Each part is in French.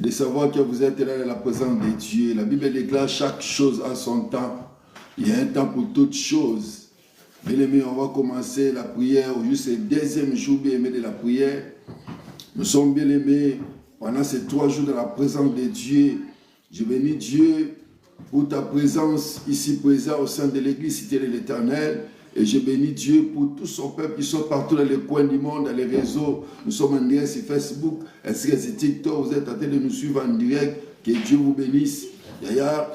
de savoir que vous êtes là dans la présence de Dieu. La Bible déclare chaque chose à son temps. Il y a un temps pour toutes choses. Bien-aimés, on va commencer la prière. Aujourd'hui, c'est le deuxième jour bien-aimé de la prière. Nous sommes bien-aimés pendant ces 3 jours de la présence de Dieu. Je bénis Dieu pour ta présence ici présent au sein de l'église Cité de l'Éternel. Et je bénis Dieu pour tout son peuple qui sont partout dans les coins du monde, dans les réseaux. Nous sommes en direct sur Facebook, ainsi que sur TikTok. Vous êtes en train de nous suivre en direct. Que Dieu vous bénisse. Yaya,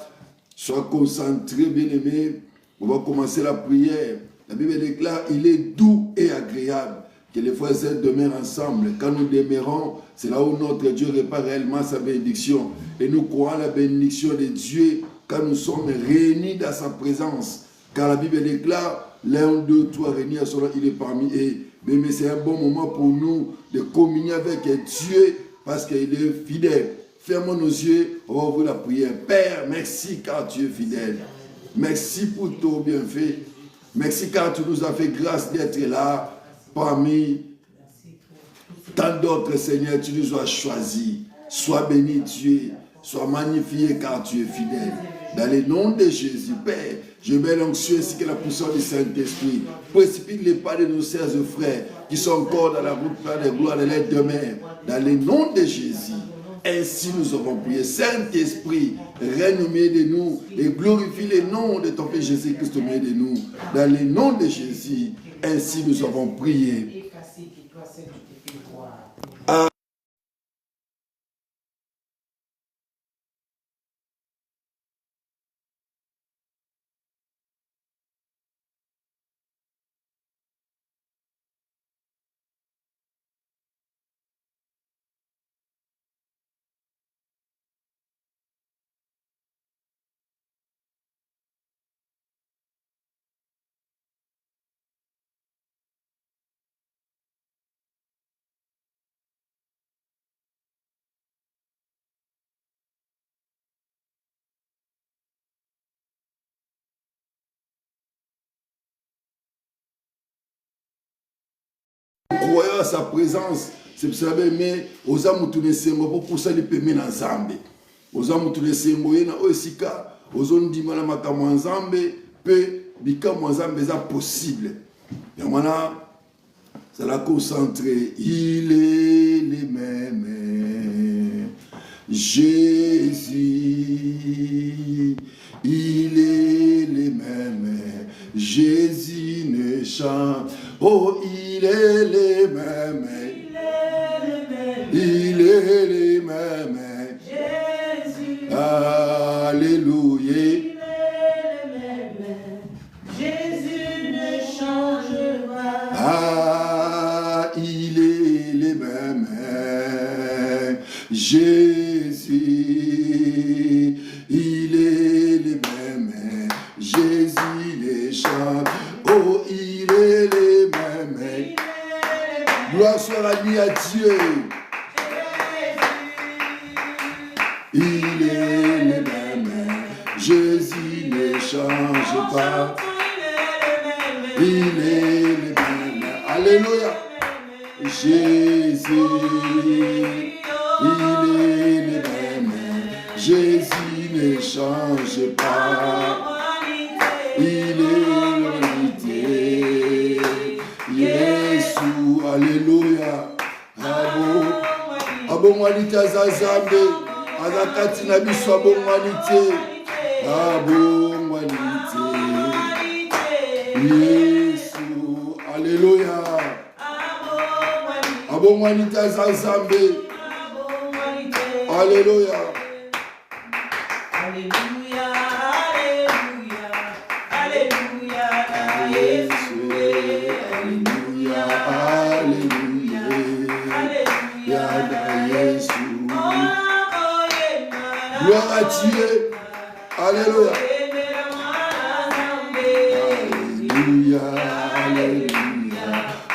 sois concentré, bien-aimé. On va commencer la prière. La Bible déclare, il est doux et agréable que les frères et demeurent ensemble. Quand nous demeurons, c'est là où notre Dieu répare réellement sa bénédiction. Et nous croyons la bénédiction de Dieu quand nous sommes réunis dans sa présence. Car la Bible déclare, l'un, deux, trois réunis à son nom, il est parmi eux. Mais c'est un bon moment pour nous de communier avec Dieu parce qu'il est fidèle. Fermons nos yeux, on va ouvrir la prière. Père, merci car tu es fidèle. Merci pour ton bienfait. Merci car tu nous as fait grâce d'être là parmi tant d'autres, Seigneur, tu nous as choisis. Sois béni, Dieu. Sois magnifié car tu es fidèle. Dans le nom de Jésus, Père, je mets l'onction ainsi que la puissance du Saint-Esprit. Précipite les pas de nos sœurs et frères qui sont encore dans la route pleine de gloire de l'aide demain. Dans le nom de Jésus. Ainsi nous avons prié. Saint-Esprit, règne au milieu de nous et glorifie le nom de ton Fils Jésus-Christ au milieu de nous. Dans le nom de Jésus, ainsi nous avons prié. Croyant à sa présence, c'est pour ça mais aux âmes tout les sengo pour pousser les paiements dans Zambé. Aux âmes tout les sengo y na osika, aux hommes di mala makamo Zambé, peu bikamo Zambé ça possible. Et voilà, ça la concentrer. Il est les mêmes. Jésus, il est les mêmes. Jésus ne change. Oh, il est les mêmes. Il est les mêmes. Jésus. Alléluia. Il est les mêmes. Jésus ne change pas. Ah, il est les mêmes. Jésus, il est les mêmes. Jésus les change. Oh, il est les mêmes. Gloire soit à lui, à Dieu. Il est les mêmes. Jésus ne change pas. Il est les mêmes. Alléluia. Jésus, il est les mêmes. Jésus ne change pas. Il est l'unité. Yesu, alléluia. Abongwanité azazambe. Azakati na biso abongwanité. Abongwanité. Yesu, alléluia. Abongwanité azazambe. Alléluia. Alléluia. Gloire à Dieu. Alléluia. Alléluia.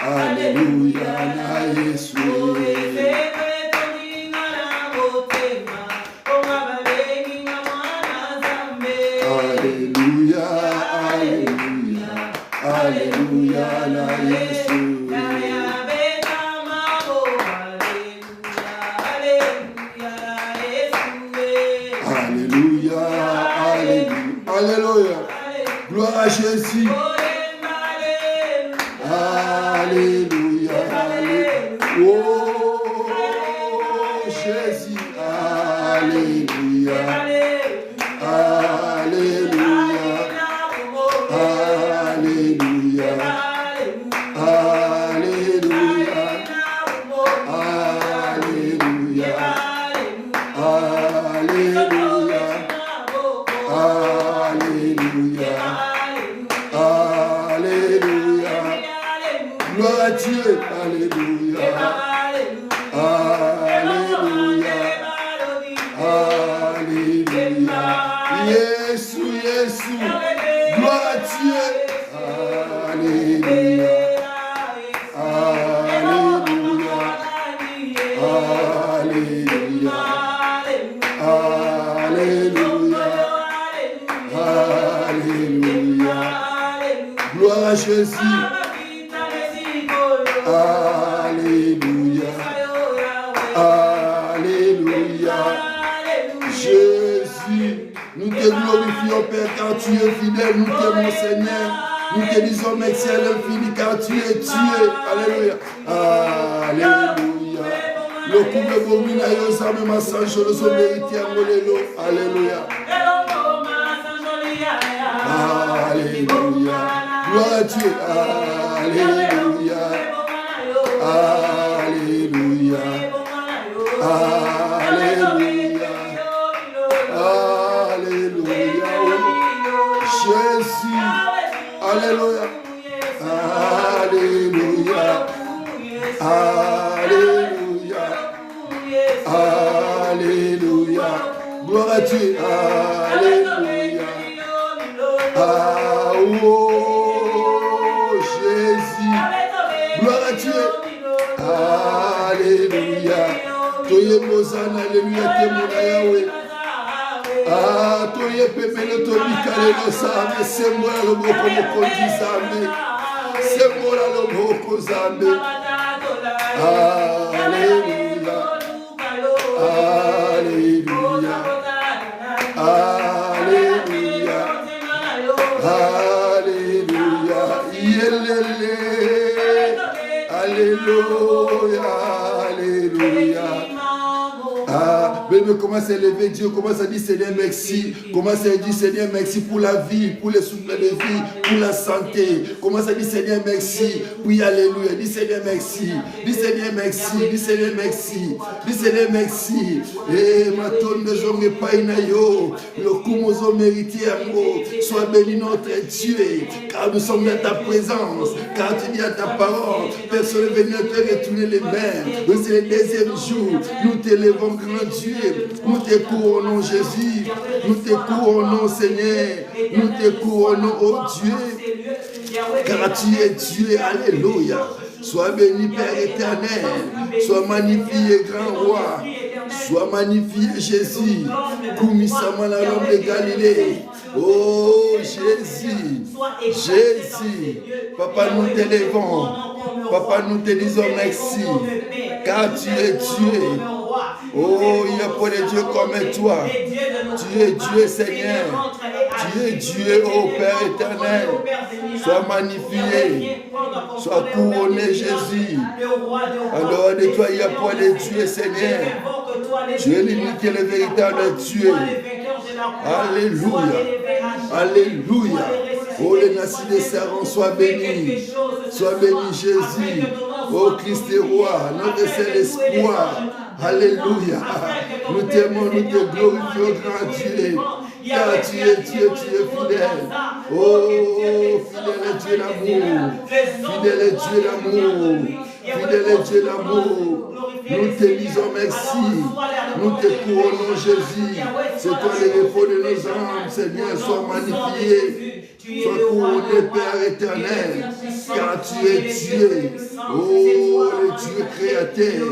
Alléluia. Alléluia. Alléluia. Alléluia. Alléluia. Alléluia. Gloire à Jésus. Alléluia. Oh Jésus. Alléluia. Alléluia. Alléluia. Alléluia. Alléluia. Alléluia. Alléluia. Alléluia. Gloire à Dieu. Alléluia. Alléluia. Alléluia. Jésus, Jésus. Gloire à Dieu. Alléluia. Alléluia. Alléluia. Alléluia. Alléluia. Gloire à Jésus. Alléluia. Alléluia. Jésus, nous te glorifions, Père, car tu es fidèle. Nous t'aimons, Seigneur. Nous te disons merci à l'infini, car tu es Dieu. Alléluia. Alléluia. Le coup de Bomina, Yosame, Massancho, le Soberiti, Angolelo. Alléluia. Alléluia. Gloire à Dieu. Alléluia. Alléluia. Alléluia. Alléluia. Jésus. Alléluia. Alléluia. Alléluia. Alléluia. Gloire à Dieu. Alléluia. Ah, oh, Jésus. Gloire à Dieu. Alléluia. Toye Mozana, alléluia, Temuna Yahweh. Ah, toye Pepele, Tobi Kalelo Same, Sembola le Boko Mokondi Same, Sembola le Boko Same. Alléluia. Alléluia. Alléluia. Alléluia. Yelele. Alléluia. Alléluia. Ah, bébé, commence à lever Dieu, commence à dire Seigneur merci, commence à dire Seigneur merci pour la vie, pour les souffles de vie, pour la santé, commence à dire Seigneur merci, oui alléluia, dis Seigneur merci, dis Seigneur merci, dis Seigneur merci, dis Seigneur merci, et ma tonne de gens pas inayo, le coup nous mérité amour, sois béni notre Dieu, car nous sommes dans ta présence, car tu dis à ta parole, personne n'est venu te retourner les mains, c'est le deuxième jour, nous t'élèvons grand Dieu, nous te couronnons Jésus, nous te couronnons Seigneur, nous te couronnons oh Dieu, car tu es Dieu, alléluia. Sois béni Père éternel, sois magnifié grand roi, sois magnifié Jésus, Koumisama la l'homme de Galilée, oh Jésus, Jésus, Papa nous t'élèvons, Papa nous te disons merci, car tu es Dieu. Oh, il n'y a pas de Dieu comme toi. Tu es Dieu, Seigneur. Tu es Dieu, oh Père éternel. Sois magnifié. Sois couronné, Jésus. En dehors de toi, il n'y a pas de Dieu, Seigneur. Tu es l'unique et le véritable Dieu. Alléluia. Alléluia. Oh, les nations des servants, sois béni. Sois béni, Jésus. Oh, Christ est roi, notre seul espoir. Alléluia. Nous t'aimons, nous te glorifions, grand Dieu. Car tu es Dieu, tu es fidèle. Oh, fidèle est Dieu l'amour. Fidèle est Dieu l'amour. Fidèle est Dieu l'amour. Nous te disons merci. Nous te couronnons, Jésus. C'est toi le repos de nos âmes, Seigneur. Sois magnifié. Sois couronné, Père éternel. Car tu es Dieu. Oh, le Dieu créateur.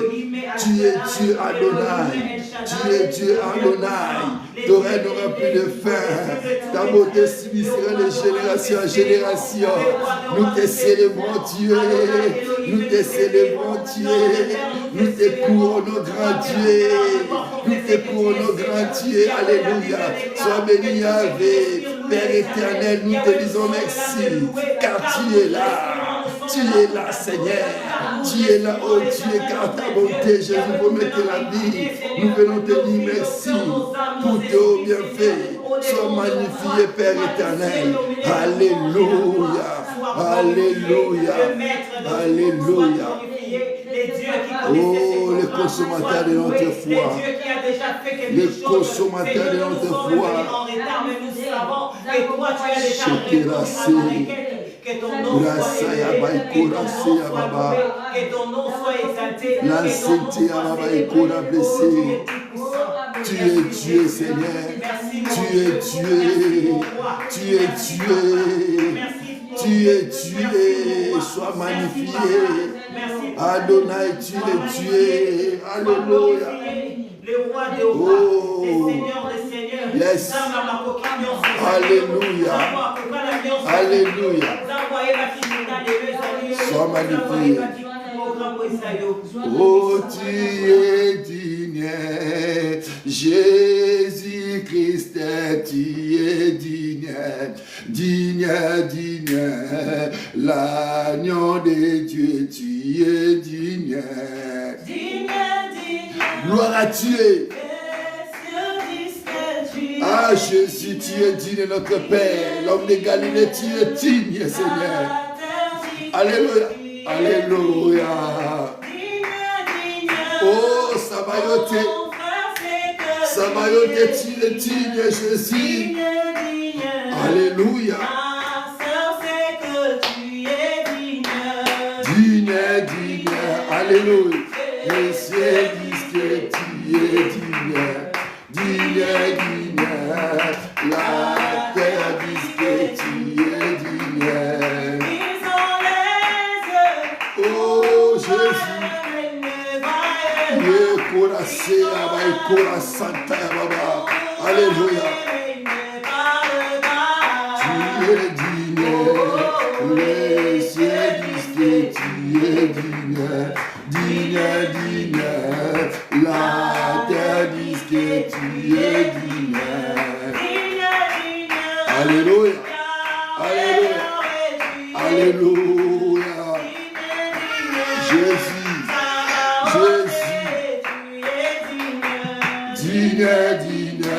Tu es Dieu Adonai. Tu es Dieu Adonai. Ton règne n'aura plus de fin. Ta beauté subsistera de génération en génération. Nous te célébrons, Dieu. Nous te célébrons, Dieu. Nous te couronnons, grand Dieu. Nous te couronnons, grand Dieu. Alléluia. Sois béni, Yahvé. Père éternel, nous te disons merci, car tu es là, Seigneur. Tu es là, oh Dieu, car ta bonté, Jésus, promet que la vie. Nous venons te dire merci pour tes bienfaits. Sois magnifié, Père éternel. Alléluia. Alléluia. Alléluia. Oh, le consommateur de notre foi. Le consommateur de notre foi. Que ton nom soit élevé, que ton nom soit exalté, tu es Dieu, Seigneur. Tu es Dieu. Tu es Dieu. Tu es Dieu. Sois magnifié. Adonai, tu es Dieu. Alléluia. Le roi des rois, le Seigneur des seigneurs. Yes. Alléluia. Alléluia. Sois magnifié. Oh, tu es digne. Jésus-Christ, tu es digne. Digne, digne. L'agneau de Dieu, tu es digne. Gloire à Dieu. Ah, Jésus, tu es digne, notre Père. L'homme de Galilée, tu es digne, Seigneur. Alléluia. Alléluia. Oh, Sabayote. Sabayote, tu es digne, Jésus. Alléluia. Digne, digne. Alléluia. Les cieux disent que tu es digne. Digne, digne. La terre dit que tu es digne. Oh Jésus. Alléluia. Tu es digne. Les cieux disent que tu es digne. Digne, digne. La terre dit que tu es digne. Alléluia. Alléluia. Alléluia. Jésus. Jésus. Digne, digne.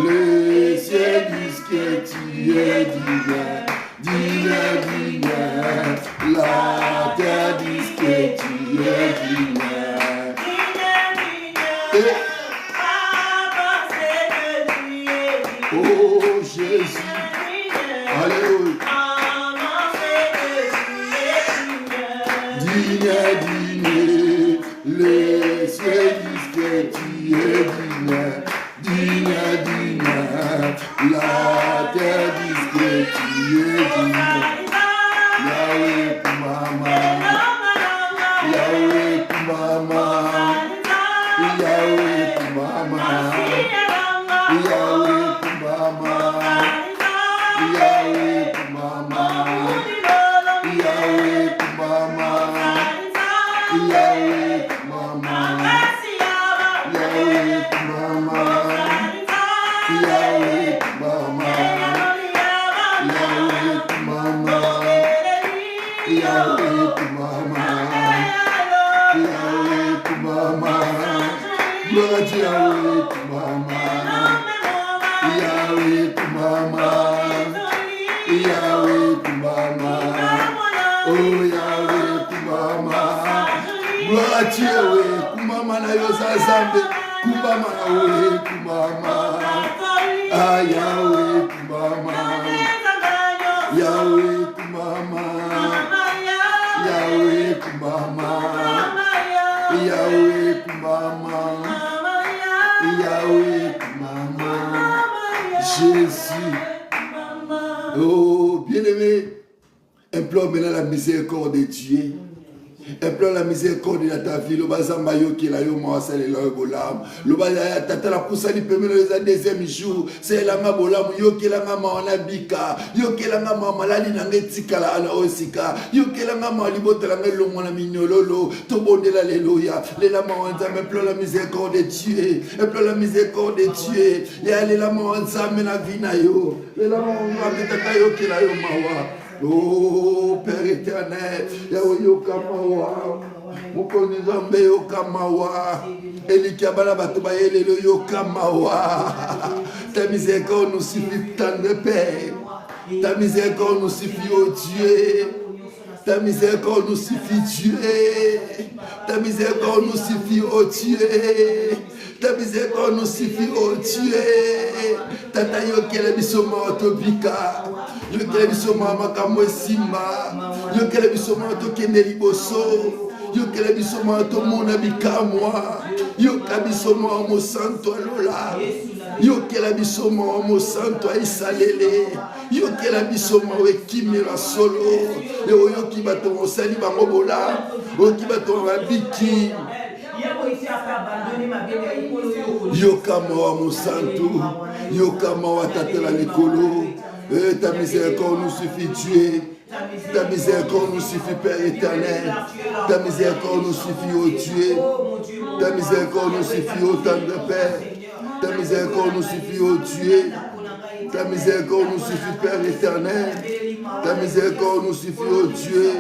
Les cieux disent que tu es digne. Digne, digne. La terre dit que tu es digne. Oh Jésus. Alléluia. Digne, digne. Les cieux disent que tu es digne. Digne, digne. La terre dit que tu es digne. Yahweh Kumama. Yahweh Kumama. Yahweh Kumama. Yahweh Kumama. Yahweh Kumama. Yahweh Kumama. Yahweh Kumama. Yahweh Kumama. Yahweh Kumama. Yahweh Kumama. Yahweh Kumama. Yahweh Kumama. Gloire à Dieu, Yahweh Kumama. Yahweh Kumama. Yahweh Kumama. Oh Yahweh Kumama. Gloire à Dieu, Yahweh Kumama na yosa zambe. Kumama Yahweh Kumama. Ah Yahweh Kumama. Yahweh Kumama. Yahweh Kumama. Yahweh Kumama. Yahweh Kumama. Jésus. Oh, bien-aimé, implore maintenant la miséricorde de Dieu. Implore la miséricorde de ta vie. Le bazamba yo qui la yo moasa le loy bolam. Le bazaya tata la poussa li peme le deuxième jour. C'est la nga bolam yo qui la nga maona bika. Yo qui la nga mama la li na ngetika la ana osika. Yo qui la nga ma libota la ngelo mona minololo. To bonde la leloya. Le la maonza implore la miséricorde de Dieu. Implore la miséricorde de Dieu. Ya le la maonza mena vina yo. Le la maonza tata yo qui la yo mawa. Oh Père éternel, Yokamawa, Mukoni Zambe Yokamawa, Elikabala Batuba Elelo Yokamawa. Ta miséricorde nous suffit, tendre Père. Ta miséricorde nous suffit, oh Dieu. Ta miséricorde nous suffit, Dieu. Ta miséricorde nous suffit, oh Dieu. Ta miséricorde nous suffit, oh Dieu. Tata Yokele Bisoma Otobika. Yokele Bisoma Makamwe Simba. Yokele Bisoma Otokende Liboso. Yokele Bisoma Otomona Bikamwa. Yokele Bisoma Omo Santo Alola. Yokele Bisoma Omo Santo Aisalele. Yokele Bisoma Wekimira Solo. Yokibato Mosali Bangobola. Yokibato Rabiki. Yokamawa Mosanto, Yokamawa Tatela Nikolo, ta miséricorde nous suffit, Dieu. Ta miséricorde nous suffit, Père éternel. Ta miséricorde nous suffit, ô Dieu. Ta miséricorde nous suffit, ô tendre Père. Ta miséricorde nous suffit, ô Dieu. Ta miséricorde nous suffit, Père éternel. Ta miséricorde nous suffit, ô Dieu.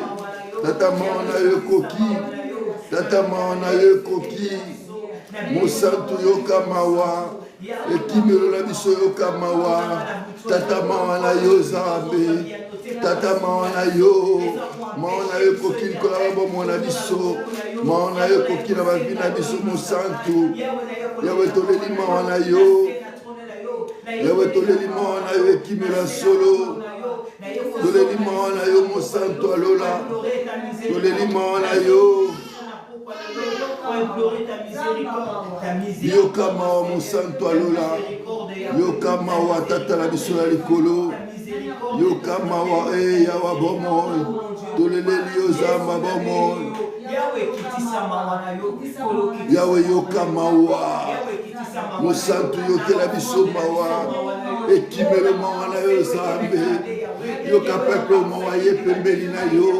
Tata Maona Yokoki. Tata Maona Yokoki. Mosanto Yokamawa. Ekimelo la biso Yokamawa. Tata Maona Yozambe. Tata Maona Yo. Maona Yokoki Nikolabo Mona biso. Maona Yokoki na bavina biso Mosanto. Yawe toleli Maona Yo. Yawe toleli Maona Yo Ekimela solo. Toleli Maona Yo Mosanto Alola. Toleli Maona Yo. Yokamawa Mosanto Alola. Yokamawa Tata la biso la likolo. Yokamawa Yawa bomo. Toleli Yozamba bomo. Yawe Yokamawa Mosanto Yokela biso mawa. Ekimelo mawa na Yozambe. Yokapepe mawa ye pembeli na yo.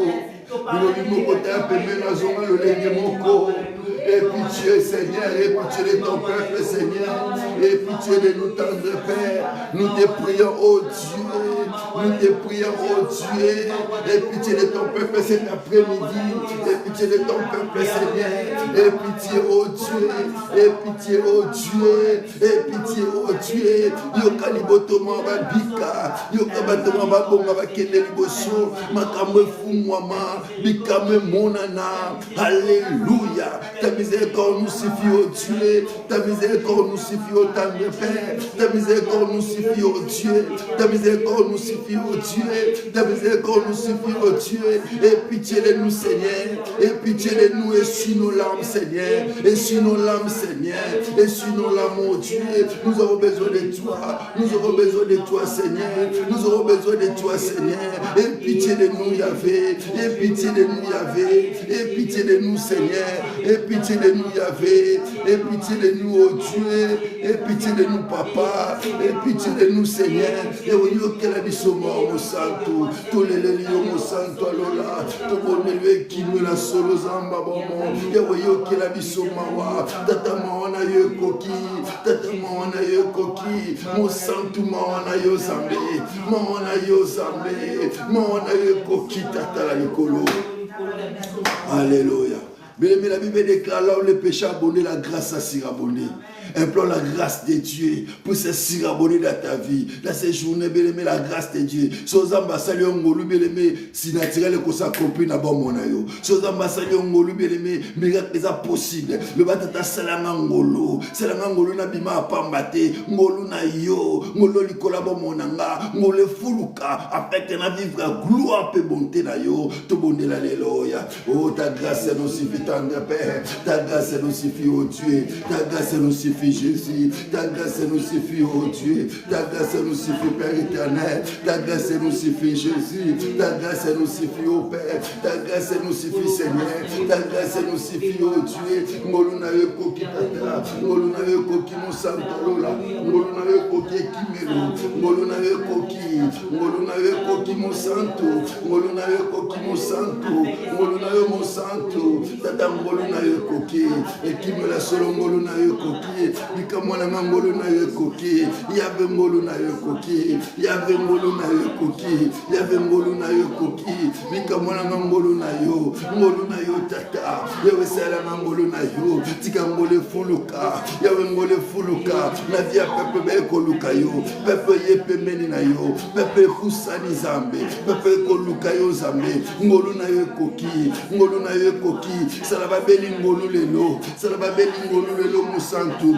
Et pitié Seigneur, et pitié de ton peuple Seigneur, et pitié de nous tendre Père, nous te prions oh Dieu, nous te prions oh Dieu, et pitié de ton peuple cet après-midi, et pitié de ton peuple Seigneur, et pitié oh Dieu, et pitié oh Dieu, et pitié oh Dieu, Yokaliboto Bika, Yokabatoma Babonga Bakende Liboso, Makamwe Fumwama, Bikame Monana, Alléluia. Ta miséricorde nous suffit, ô Dieu. Ta miséricorde nous suffit, ô tendre Père. Ta miséricorde nous suffit, ô Dieu. Ta miséricorde nous suffit, ô Dieu. Ta miséricorde nous suffit, ô Dieu. Et pitié de nous, Seigneur. Et pitié de nous, et sur nos larmes, Seigneur. Et sur nos larmes, Seigneur. Et sur nos larmes, ô Dieu. Nous avons besoin de toi. Nous avons besoin de toi, Seigneur. Nous avons besoin de toi, Seigneur. Et pitié de nous, Yahvé. Et pitié de nous, Yahvé. Et pitié de nous, Seigneur. Et pitié de nous, Yahvé. Et pitié de nous, oh Dieu. Et pitié de nous, Papa. Et pitié de nous, Seigneur. Et au lieu que la biso mort, mon santo. Tous les lions, mon santo, alola. Tout le monde qui nous la solo zamba, bon. Et au lieu que la biso mawa. Tata mawana yo koki. Tata mawana yo koki. Mon santo mawana yo zambe. Mawana yo zambe. Mawana yo koki. Tata la likolo. Alléluia. Mais la Bible déclare là où le péché abonné, la grâce à s'y abonner. Implore la grâce de Dieu pour se s'y abonner dans ta vie. Dans ces journées, bien aimé, la grâce de Dieu. Sans ambassadeur ngolu, bien aimé, si naturel que ça compris n'a pas mon ayo. Sans ambassadeur ngolu, bien aimé, miracle est possible. Le batata salanga ngolu, salanga ngolu na bima apambate, ngolu na yo, ngolu likola bon monanga, ngolu fuluka, afin que na vivre gloire pe bonté na yo, to bonté la leloya. Oh ta grâce nous suffit, tendre Père. Ta grâce nous suffit, oh Dieu. Ta grâce nous suffit, Jésus. Ta grâce nous suffit, oh Dieu. Ta grâce nous suffit, Père éternel. Ta grâce nous suffit, Jésus. Ta grâce nous suffit, oh Père. Ta grâce nous suffit, Seigneur. Ta grâce nous suffit, oh Dieu. Moluna yoko kitata. Moluna yoko ki mosantolola. Moluna yoko ki kimelo. Moluna yoko ki. Moluna yoko ki mosanto. Moluna yoko ki mosanto. Moluna yoko mosanto. Tata moluna yoko ki. Ekimela solo moluna yoko ki. Bikamwana moluna yoko ki. Yave moluna yoko ki. Yave moluna yoko ki. Yave moluna yoko ki. Bikamwana moluna yo. Moluna yo tata. Yawe sala moluna yo. Tika mole fuluka. Yawe mole fuluka. Na via pepe beko luka yo. Pepe yepe meni na yo. Pepe kusani zambe. Pepe koluka yo zambe. Moluna yo koki. Moluna yo koki. Salaba beli ngolu lelo. Salaba beli ngolu lelo musantu.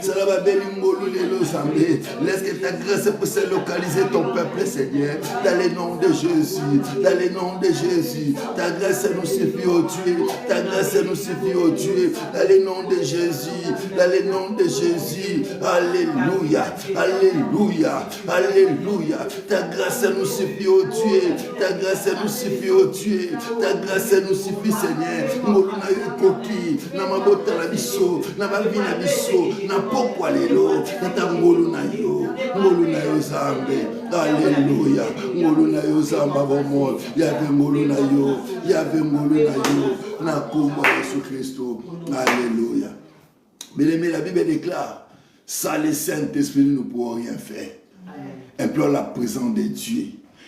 Salaba beli ngolu lelo zambe. Laisse que ta grâce puisse localiser ton peuple, Seigneur. Dans le nom de Jésus. Dans le nom de Jésus. Ta grâce nous suffit, oh Dieu. Ta grâce nous suffit, oh Dieu. Dans le nom de Jésus. Dans le nom de Jésus. Alléluia. Alléluia. Alléluia. Ta grâce nous suffit, oh Dieu. Ta grâce nous suffit, oh Dieu. Ta grâce nous suffit, Seigneur. Moluna yokoki. Na mabota la biso. Na mabina biso. Na pokwa lelo. Tata moluna yo. Moluna yo zambe. Alléluia. Moluna yo zamba bomo. Yave moluna yo. Yave moluna yo. Na kumba Jésus Christ. Alléluia. Bien-aimé, la Bible déclare, sans le Saint-Esprit, nous ne pourrons rien faire. Implore la présence de Dieu.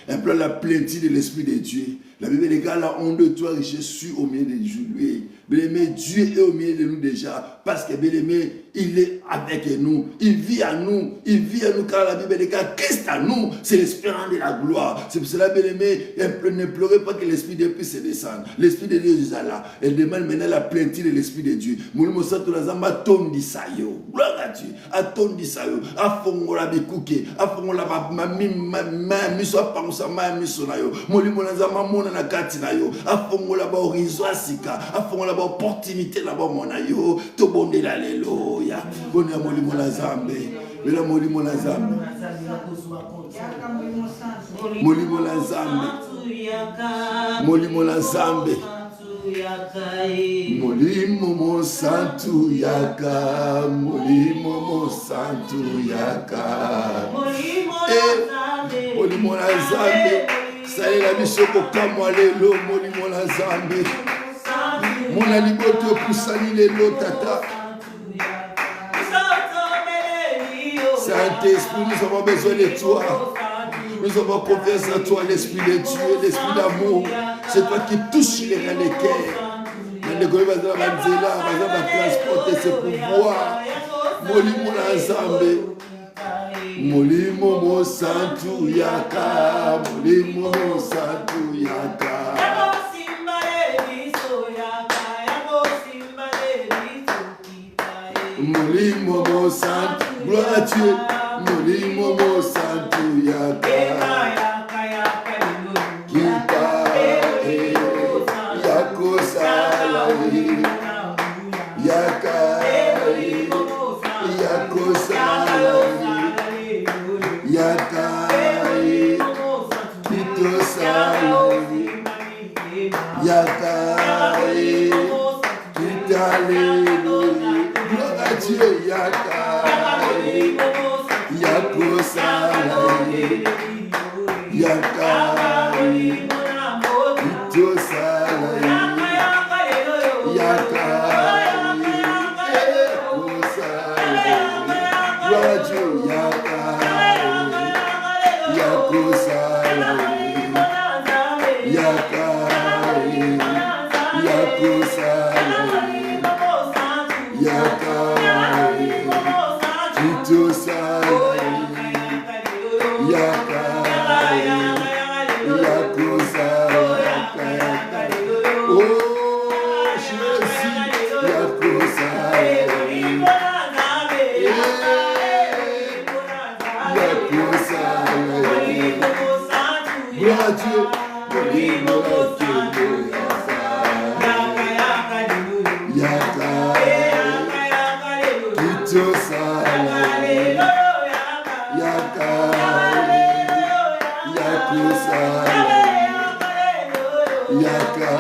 Implore la plénitude de l'Esprit de Dieu. La Bible déclare, la honte de toi, je suis au milieu de lui. Bien-aimé, Dieu est au milieu de nous déjà. Parce que, bien-aimé, il est avec nous. Il vit à nous. Il vit à nous car la Bible déclare, Christ à nous, c'est l'espérance de la gloire. C'est pour cela, bien-aimé, ne pleurez pas que l'Esprit de Dieu puisse descendre. L'Esprit de Dieu est là. Elle demande maintenant la plénitude de l'Esprit de Dieu. Moulimo Santo Lazamba tondi sayo. Gloire à Dieu. Atondi sayo. Afongola bikuke. Afongola ma miso apangusa ma miso na yo. Moulimo Lazamba mona na kati na yo. Afongola ba horizon asika. Afongola ba opportunité là ba mona yo. To bonde la alléluia. Bonne molimo la zambe. Bela molimo la zambe. Molimo la zambe. Molimo la zambe. Molimo mo santu yaka. Molimo mo santu yaka. Molimo la zambe. Saye la bisoko kamwa lelo. Molimo la zambe. Mona liboto pusani lelo tata. Saint-Esprit, nous avons besoin de toi. Nous avons confiance en toi, l'Esprit de Dieu, l'Esprit d'amour. C'est toi qui touches les cœurs. Le gouvernement va transporter ses pouvoirs. Molimo la zambe. Molimo mo santu yaka. Molimo mo santu yaka. Molimo mo santu. Gloire à Dieu. Molimo mo santu yaka. Kita yako salai. Yaka yako salai. Yaka kito salai. Yaka kitale. Gloire à Dieu, yaka, yako salai, yaka, ito salai, yaka, yako salai. Gloire à Dieu, yaka, yako salai, yaka, yako salai. Yaka, Tito Salai, Yaka, Yako Salai, oh Jésus, Yako Salai, Yako Salai, gloire à Dieu, gloire à Dieu. Tosala. Yaka. Yakosala. Yaka.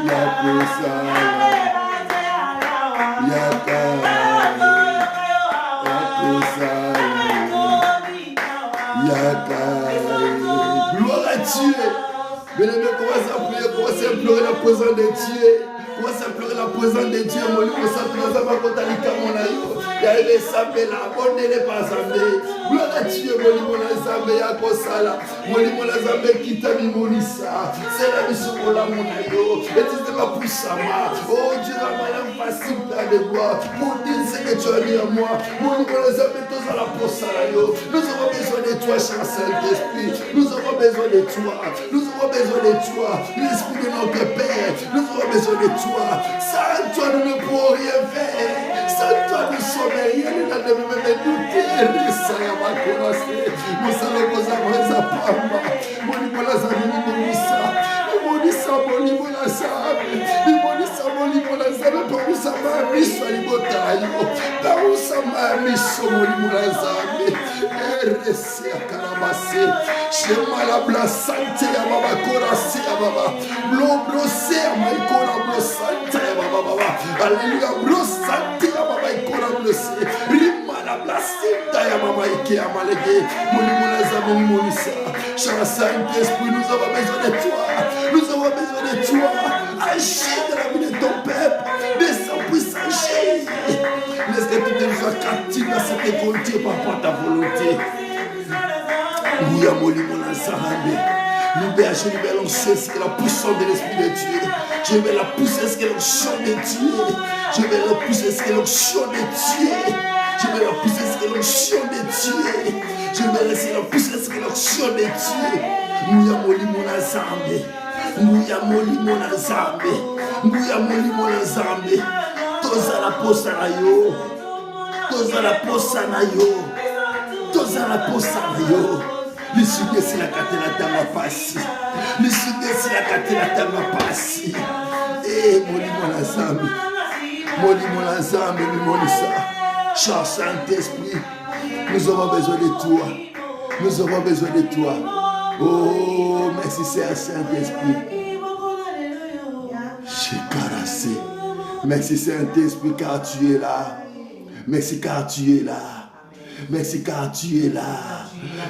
Yakosala. Yaka. Yaka. Gloire à Dieu. Bien-aimé, commence à prier, commence à pleurer la présence de Dieu. Commence à pleurer la présence de Dieu. Mon livre, ça te va pas contre mon aïe. Il y a des sables là, on n'est pas sablé. Gloire à Dieu, mon livre, la sable, il y a quoi ça là. Mon livre, la sable qui t'a mis mon issa. C'est la mission pour la mon aïe. Et tu ne vas plus ça. Oh Dieu, la moyen facile de moi. Pour dire ce que tu as mis à moi. Mon livre, la sable, tous à la poste là. Nous avons besoin de toi, cher Saint-Esprit. Nous avons besoin de toi. Nous avons besoin de toi. L'Esprit de notre Père. Nous avons besoin de toi. Sans toi, nous ne pouvons rien faire. Sans toi, nous sommes rien. Nous n'avons même douté. Ça y a ma commencé. Nous allons vous avoir ça pour moi. Mon livre, la salle, mon livre, mon livre, la salle. Mon livre, la salle. Par où ça m'a mis sur les batailles. Par où ça m'a mis sur mon livre, la salle. RSC à Karabasé. Chez moi, la place santé à Baba Korasé à Baba. Blossé à Maïkora, blossé à Baba. Alléluia, blossé à Baba Ikora, blossé. Rima la place à Baba Ike à Malégué. Moulimoula Zamoni Moulissa. Cher Saint-Esprit, nous avons besoin de toi. Nous avons besoin de toi. Agis dans la vie de ton peuple. Descends puissant, agis. Laisse que tout le soit captif à cette volonté par ta volonté. Nous avons la Sarambe. Libère, je libère l'onction, c'est la puissance de l'Esprit de Dieu. Je vais la pousser, c'est l'onction de Dieu. Je vais la pousser, c'est l'onction de Dieu. Je vais la pousser, c'est l'onction de Dieu. Je vais laisser la pousser, c'est l'onction de Dieu. Nous avons la Sarambe. Nous avons la Sarambe. Nous avons la Sarambe. Tous à la poste à yo. Tous à la poste à yo. Tous à la poste à yo. L'issue c'est la catena tama passi. L'issue c'est la catena tama passi. Eh, mon ensemble. Mon ensemble, mon ça. Cher Saint-Esprit, nous avons besoin de toi. Nous avons besoin de toi. Oh, merci Saint-Esprit. J'ai carassé. Merci Saint-Esprit car tu es là. Merci car tu es là. Merci car tu es là.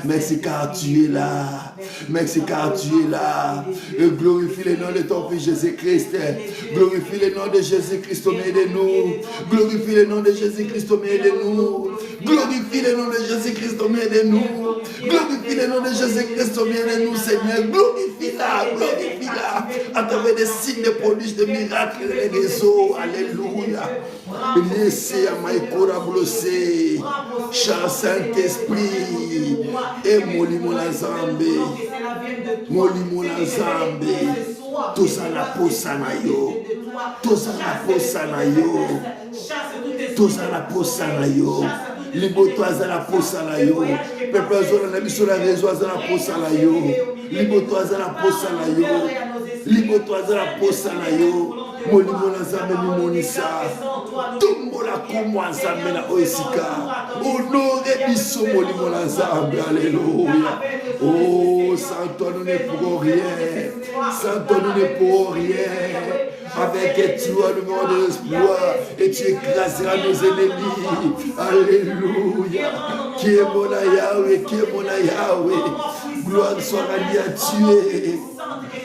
Merci car tu es là. Merci car tu es là. Et glorifie le nom de ton Fils Jésus-Christ. Glorifie le nom de Jésus-Christ au milieu de nous. Glorifie le nom de Jésus-Christ au milieu de nous. Glorifie le nom de Jésus-Christ au milieu de nous. Glorifie le nom de Jésus-Christ au milieu de nous, Seigneur. Glorifie-la à travers des signes, des prodiges, des miracles, des réseaux. Alléluia. Laissez à Maïkora blosser. Cher Saint-Esprit. Et Molimo la Zambé. Molimo la Zambé. Tous à la posana yo. Tous à la posana yo. Tous à la posana yo. Libotoise à la posana yo. Peuple azora na biso la réseau à la posana yo. Libotoise à la posana yo. Libotoise à la posana yo. Molimo na Zambé mi monisa. Tumbo la kumwa Zambé na oesika. Honore biso molimo na Zambé. Alléluia. Oh, sans toi nous ne pourrons rien. Sans toi nous ne pourrons rien. Avec toi nous avons de l'espoir. Et tu écraseras nos ennemis. Alléluia. Qui est mon Yahweh, qui est mon Yahweh. Gloire soit rendue à Dieu.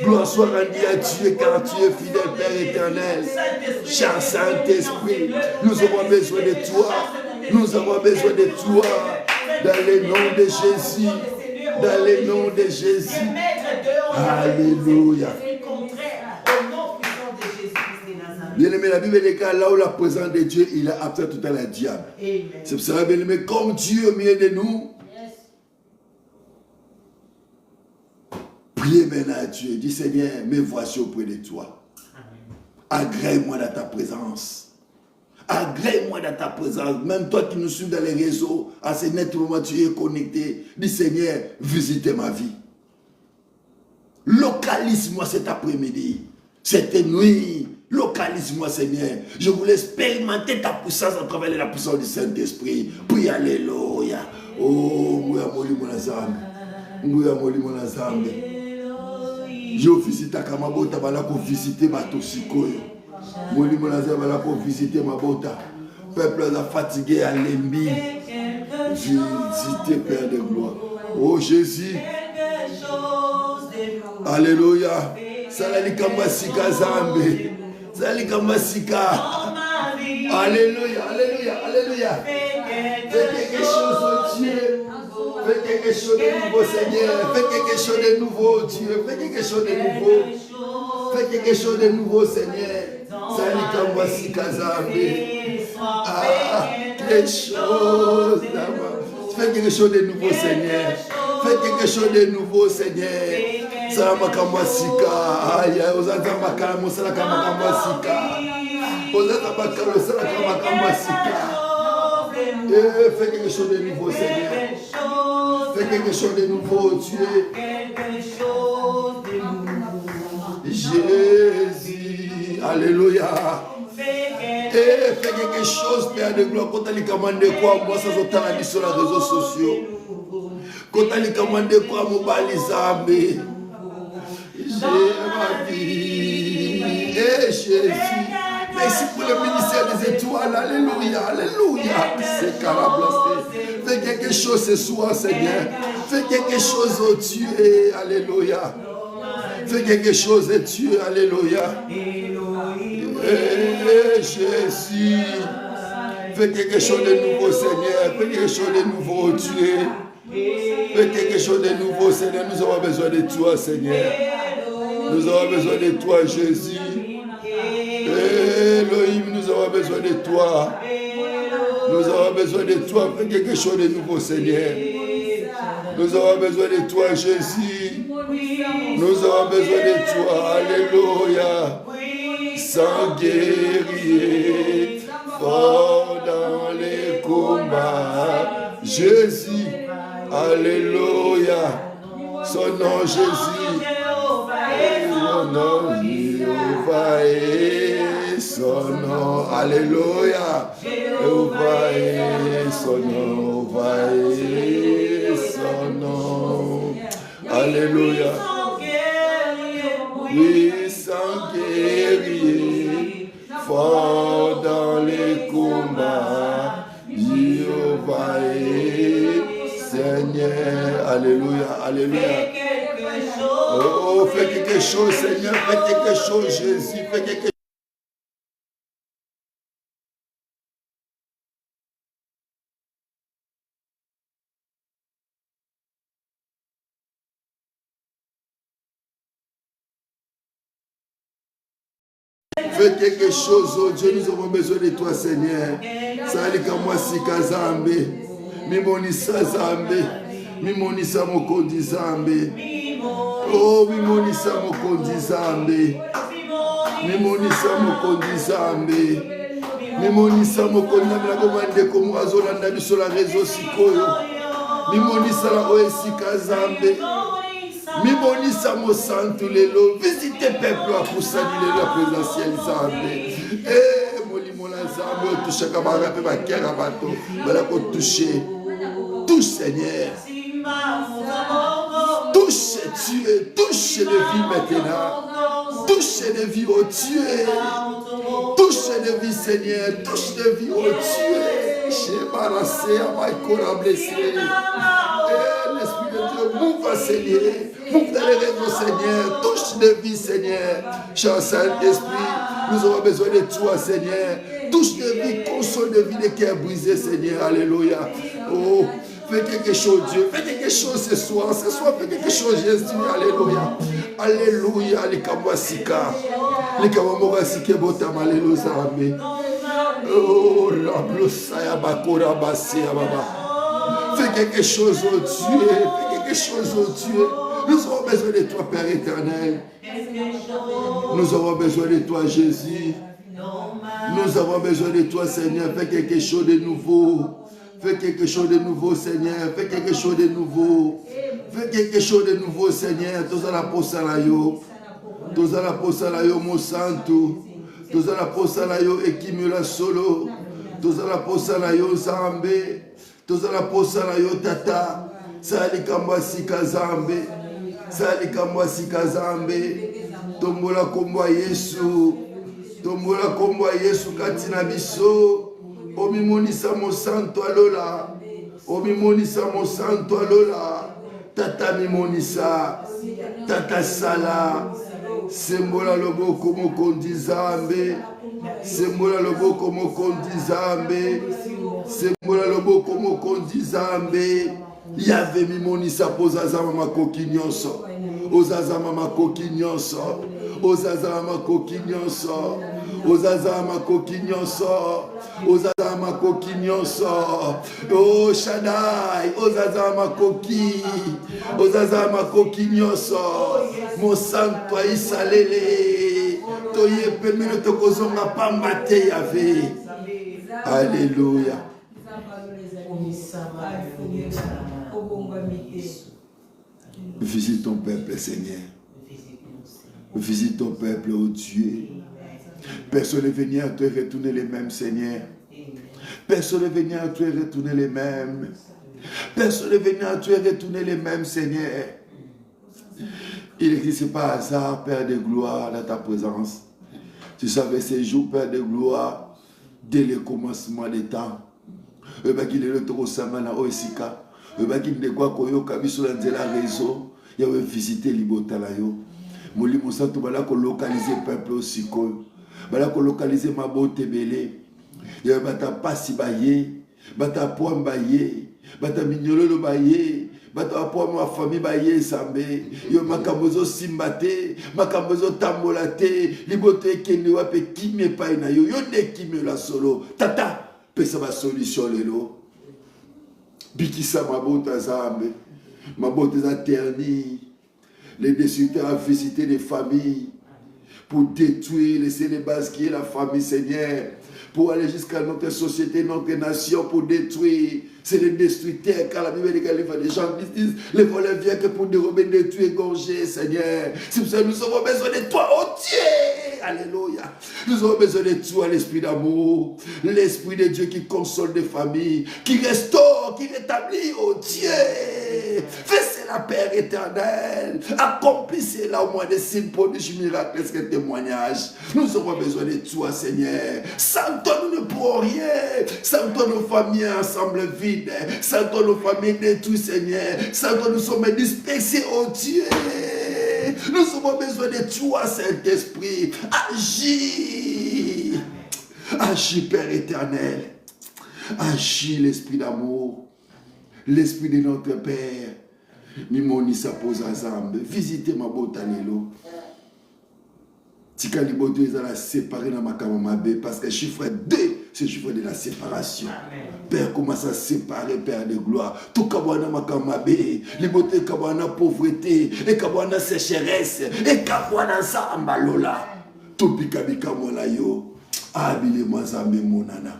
Gloire soit rendue à Dieu car tu es fidèle Père éternel. Cher Saint-Esprit, nous avons besoin de toi. Nous avons besoin de toi. Dans le nom de Jésus. Dans le nom de Jésus. Alléluia. Bien-aimé, la Bible déclare là où la présence de Dieu, il a absent tout à la diable. C'est pour ça, bien-aimé, comme Dieu au milieu de nous, priez maintenant à Dieu. Dis Seigneur, me voici auprès de toi. Agrée-moi dans ta présence. Agrée-moi dans ta présence. Même toi qui nous suis dans les réseaux, à ce net moment tu es connecté. Dis Seigneur, visitez ma vie. Localise-moi cet après-midi, cette nuit. Localise-moi, Seigneur. Je voulais expérimenter ta puissance à travers la puissance du Saint-Esprit. Puis alléluia. Oh, Mouya Moli Monazambe. Mouya Moli Monazambe. Je visite à Kamabota, pour visiter ma Tosikoyo. Moli Monazambe, pour visiter ma bota. Peuple a fatigué à l'embi. Visitez, Père de gloire. Oh Jésus. Alléluia. Salalika Masika Zambe. Salalika Masika. Alléluia, alléluia, alléluia. Fais quelque chose, oh Dieu. Fais quelque chose de nouveau, Seigneur. Fais quelque chose de nouveau, Dieu. Fais quelque chose de nouveau. Fais quelque chose de nouveau, Seigneur. Salalika Masika Zambe. Ah, quelque chose. Fais quelque chose de nouveau, Seigneur. Fais quelque chose de nouveau, Seigneur. Salamakamwasika. Aïe, Ozanzamakala, Salamakamwasika. Ozanzamakala, Salamakamwasika. Fais quelque chose de nouveau, Seigneur. Fais quelque chose de nouveau, Dieu. Jésus. Alléluia. Fais quelque chose, Père de gloire. Quand tu as commandé quoi, moi, ça s'entend la mission sur les réseaux sociaux. Quand tu as commandé quoi, mon balisame. J'ai ma vie. Jésus. Merci pour le ministère des étoiles. Alléluia. Alléluia. C'est carablasé. Fais quelque chose ce soir, Seigneur. Fais quelque chose, oh Dieu. Alléluia. Fais quelque chose, Dieu. Alléluia. Jésus. Fais quelque chose de nouveau, Seigneur. Fais quelque chose de nouveau, Dieu. Fais quelque chose de nouveau, Seigneur. Nous avons besoin de toi, Seigneur. Nous avons besoin de toi, Jésus. Elohim, nous avons besoin de toi. Nous avons besoin de toi. Fais quelque chose de nouveau, Seigneur. Nous avons besoin de toi, Jésus. Nous avons besoin de toi. Alléluia. Sans guerrier, fort dans les combats. Jésus. Alléluia. Son nom, Jésus. Son nom, Jéhovah est son nom. Alléluia. Jéhovah est son nom. Jéhovah est son nom. Alléluia. Oui, sans guerrier, fort dans les combats. Jéhovah est Seigneur. Alléluia. Alléluia. Oh, fais quelque chose, Seigneur. Fais quelque chose, Jésus. Fais quelque chose. Fais quelque chose, oh Dieu, nous avons besoin de toi, Seigneur. Salika Mwasika Zambe. Mimonisa Zambe. Mimonisa Mokondi Zambe. Oh, Mimonisa Mokondi Zambe. Mimonisa Mokondi Zambe. Mimonisa Mokondi Zambe. Comme Azolanda sur la réseau Sikoyo. Mimonisa la Oesika Zambe. Mimonisa mo santu lelo. Visitez peuple pour saluer la présentielle Zambe. Eh, Molimola Zambe. Touche Kabara pe bakera bato. Voilà qu'on touche. Touche, Seigneur. Touche Dieu, touche les vies maintenant. Touche les vies, oh Dieu. Touche les vies, Seigneur. Touche les vies, oh Dieu. J'ai balancé à ma corps blessé. L'Esprit de Dieu, move, Seigneur. Move dans les réseaux, Seigneur. Touche les vies, Seigneur. Cher Saint-Esprit, nous avons besoin de toi, Seigneur. Touche les vies, console les vies, les cœurs brisés, Seigneur. Alléluia. Oh. Fais quelque chose, Dieu. Fais quelque chose ce soir. Ce soir, fais quelque chose, Jésus. Alléluia. Alléluia. Les Kamwasika. Les Kamwasika. Botam. Alléluia. Oh, Rablosaya Bakora Basia Baba. Fais quelque chose, oh Dieu. Fais quelque chose, oh Dieu. Nous avons besoin de toi, Père éternel. Nous avons besoin de toi, Jésus. Nous avons besoin de toi, Seigneur. Fais quelque chose de nouveau. Fais quelque chose de nouveau, Seigneur. Fais quelque chose de nouveau. Fais quelque chose de nouveau, Seigneur. Tous à la posa la yo. Tous à la posa la yo, mon santo. tozala posala yo ekimela solo, tozala posala yo Nzambe, tozala posala yo Tata, sali kamba sika Nzambe, sali kamba sika Nzambe, tombola kombo Yesu, tombola kombo Yesu kati na biso, omimonisa mo santo alola, omimonisa mo santo alola, Tata mimonisa, Tata sala, sembola loboko mokondi Nzambe, sembola loboko mokondi Nzambe, sembola loboko mokondi Nzambe, Yave mimonisa pozazama makoki nyonso, ozazama makoki nyonso, ozazama makoki nyonso, ozazama makoki nyonso, ozazama makoki nyonso, oh Shaddai, ozazama makoki, ozazama makoki nyonso, mon santo isalele, toye pemino tokozonga pamba te Yave. Alléluia. Visite ton peuple, Seigneur. Visite ton peuple, oh Dieu. Personne n'est venu à toi retourner les mêmes, Seigneur. Personne n'est venu à toi retourner les mêmes. Personne n'est venu à toi retourner les mêmes, Seigneur. Il n'existe pas hasard, Père de gloire, dans ta présence. Tu savais ces jours, Père de gloire, dès le commencement des temps. Qu'il est le taureau Samana Oesika. Qu'il ne quoi qu'on y a sur la réseau. Il y a visité Libotalayo. Molimo Santo, voilà qu'on localise le peuple aussi. Voilà qu'on localise ma beauté belé. Il y a bata passi baye, bata poam baye, bata mignolo baye. Bata po ma famille baye sambe yo makambozo simbate makambozo tambolate libote kende wape kimi pa na yo yo de kimi la solo tata pesa ba solution lelo bikisa mabota zambe mabota za terni les destructeurs à visiter les familles pour détruire laisser les bases qui est la famille Seigneur pour aller jusqu'à notre société, notre nation, pour détruire. C'est les destructeurs, car la Bible dit que les gens disent, les voleurs viennent que pour dérober, détruire, égorger, Seigneur. C'est pour ça que nous avons besoin de toi, oh Dieu. Alléluia. Nous avons besoin de toi, l'esprit d'amour, l'esprit de Dieu qui console des familles, qui restaure, qui rétablit, oh Dieu. Fais la Père éternel. Accomplissez là au moins des signes, prodiges, miracles, et témoignages. Nous avons besoin de toi, Seigneur. Sans toi, nous ne pourrons rien. Sans toi, nos familles ensemble vides. Sans toi, nos familles détruites, Seigneur. Sans toi, nous sommes dispersés, oh Dieu. Nous avons besoin de toi, Saint-Esprit. Agis. Agis, Père éternel. Agis, l'esprit d'amour. L'esprit de notre Père. Mimoni sa pose ensemble. Visitez ma botanelo. Tika liboto ezala séparé dans ma kamamabe parce que chiffre 2, c'est le chiffre de la séparation. Amen. Père commence à séparer, Père de gloire. Tout kabwana makamabe, liboto kabwana pauvreté, et kabwana sécheresse, et kabwana sambalola. Tout pikabika mona yo. Abile moi zambe monana.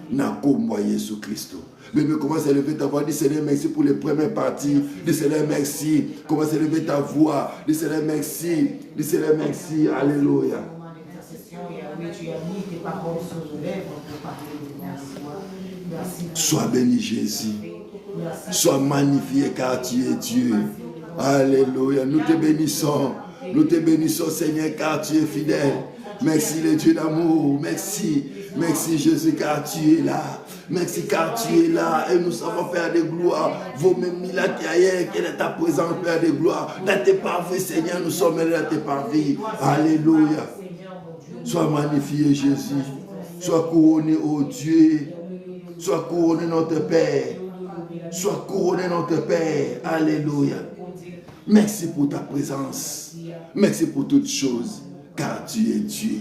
Na kombo Jésus Christ. Mais commence à lever ta voix, dis Seigneur merci pour les premières parties, dis Seigneur merci, commence à lever ta voix, dis Seigneur merci, alléluia. Sois béni Jésus, sois magnifié car tu es Dieu, alléluia, nous te bénissons Seigneur car tu es fidèle. Merci le Dieu d'amour, merci Jésus car tu es là. Merci car tu es là et nous savons Père de gloire. Vos mêmes miracles qui ailleurs, quelle est ta présence Père de gloire. Dans tes parvis Seigneur, nous sommes là dans tes parvis. Alléluia. Sois magnifié Jésus. Sois couronné ô Dieu. Sois couronné notre Père. Sois couronné notre Père. Alléluia. Merci pour ta présence. Merci pour toutes choses. Car tu es Dieu.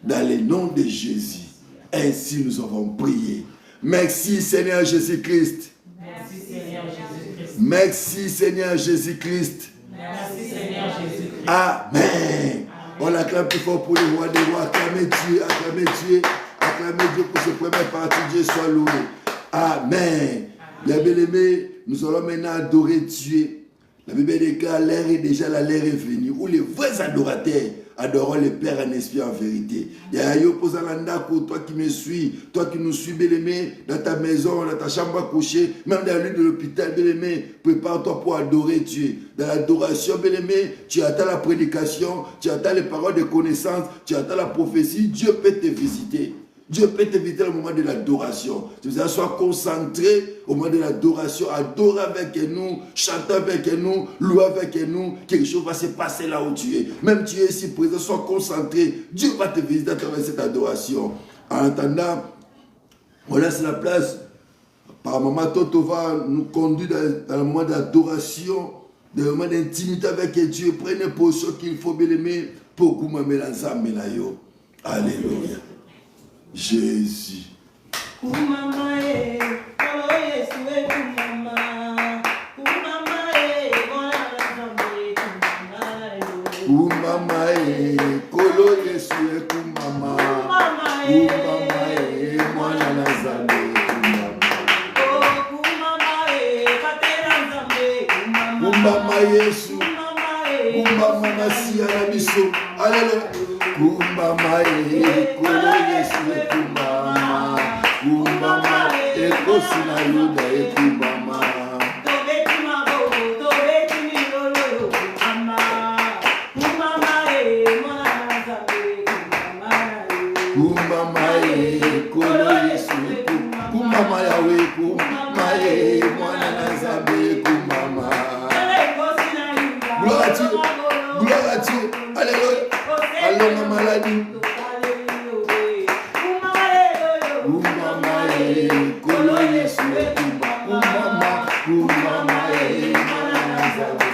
Dans le nom de Jésus. Ainsi nous avons prié. Merci Seigneur Jésus-Christ. Merci Seigneur Jésus-Christ. Merci Seigneur Jésus-Christ. Merci Seigneur Jésus-Christ. Amen. On acclame plus fort pour le roi des rois. Acclamez Dieu, acclamez Dieu. Acclamez Dieu pour cette première partie. Dieu soit loué. Amen. Bien bien-aimés, nous allons maintenant adorer Dieu. La Bible déclare l'heure est déjà là, l'heure est venue. Où les vrais adorateurs Adorons le Père en esprit en vérité. Toi qui me suis, toi qui nous suis, bien-aimé, dans ta maison, dans ta chambre à coucher, même dans la nuit de l'hôpital, bien-aimé, prépare-toi pour adorer Dieu. Dans l'adoration, bien-aimé, tu attends la prédication, tu attends les paroles de connaissance, tu attends la prophétie, Dieu peut te visiter. Dieu peut te visiter au moment de l'adoration. Tu veux sois concentré au moment de l'adoration, adore avec nous, chante avec nous, loue avec nous. Quelque chose va se passer là où tu es. Même tu es ici présent, sois concentré. Dieu va te visiter à travers cette adoration. En attendant, on laisse la place. Par moment, Toto va nous conduire dans le moment d'adoration, dans le moment d'intimité avec Dieu. Prenez une position qu'il faut bien aimer pour que vous m'amenez ensemble. Alléluia. Jésus. Kumama e, kalo Yesu e kumama. Kumama e, mwana Nzambe kumama e. Kumama e, kolo Yesu e kumama. Kumama e, mwana Nzambe kumama. Oh, kumama e, patera Nzambe kumama. Kumama Yesu. Kumama e, kumama Masia na biso. Alléluia. Kumama e, kolo Yesu e kumama. Kumama e, kosi na Yuda e kumama. tobeti maboko, tobeti milolo kumama. Kumama e, mwana Nzambe kumama e. Kumama e, kolo Yesu e kumama. Kumama Yahweh kumama e, mwana Nzambe kumama. Gloire à Dieu. Gloire à Dieu. Alléluia. Allons ma maladie. Kumama e, kolo Yesu e kumama. Kumama e, mwana Nzambe.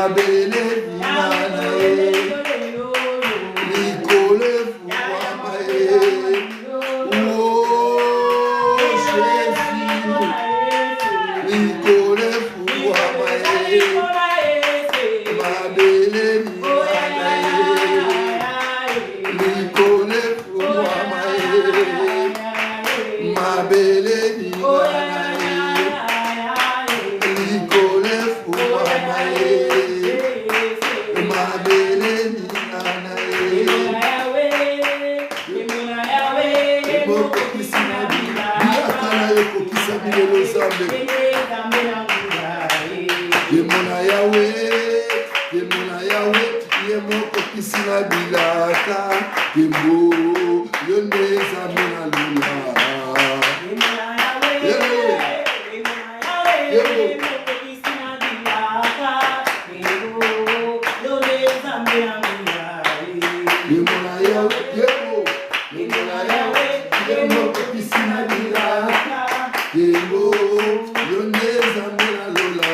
belle Nanae, Nicole Fouamae, oh Jésus, Nicole Fouamae, ma belle Nanae, Nicole Fouamae, ma belle Yemona Yahweh, Yemoko Kisina Bilaka, Yembo, Yonde Zamena Lula. Yemona Yahweh, Yemoko Kisina Bilaka, Yembo, Yonde Zamena Lula.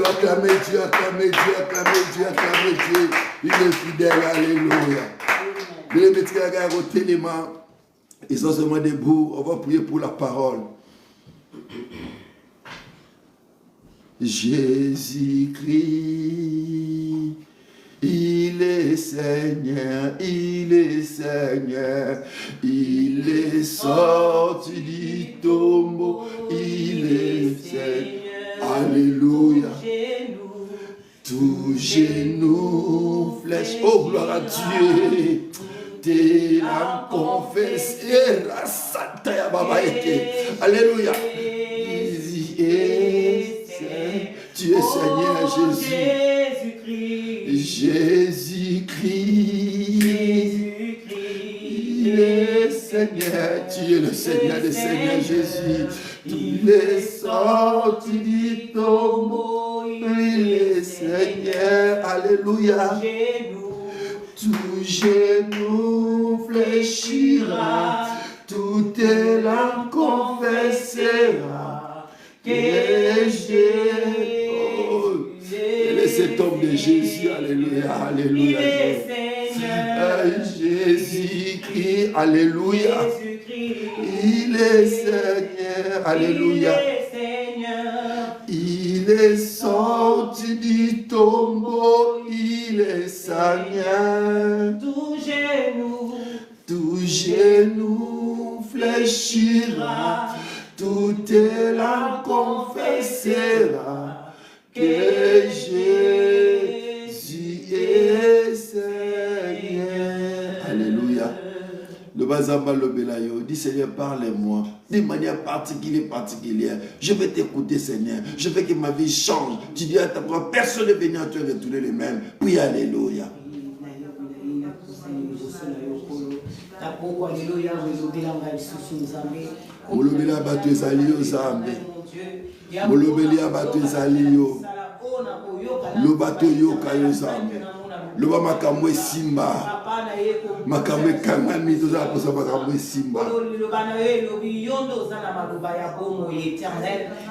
Acclamez Dieu, acclamez Dieu, acclamez Dieu, acclamez Dieu. Il est fidèle, alléluia. Les médecins au téléma, ils sont seulement debout. On va prier pour la parole. Jésus-Christ, il est Seigneur, il est Seigneur, il est sorti du tombeau, il est Seigneur. Alléluia. Tout genou flèche. Oh, gloire à Dieu. T'es la confessé. Alléluia. Tu es Seigneur Jésus. Jésus-Christ. Il est Seigneur. Tu es le Seigneur des Seigneurs Jésus. Il est sorti du tombeau, il est Seigneur, alléluia. Tout genou fléchira, toute langue confessera que Jésus. Oh, il est cet homme de Jésus, alléluia, alléluia. Jésus-Christ, alléluia. Il est Seigneur, alléluia. Il est sorti du tombeau, il est Seigneur. Tout genou fléchira, toute langue confessera que Jésus est Seigneur. Alléluia. Le Bazamba le Belayo dit Seigneur, parlez-moi d'une manière particulière. Je vais t'écouter, Seigneur. Je veux que ma vie change. Tu dis à ta voix, personne n'est venu à te retourner les mêmes. Puis alléluia. Molobela batu ezali yo Zambe. Molobeli abatu ezali yo. Lo bato yoka yo Zambe. Loba makamwe simba. Makamwe kangami toza posa makamwe simba.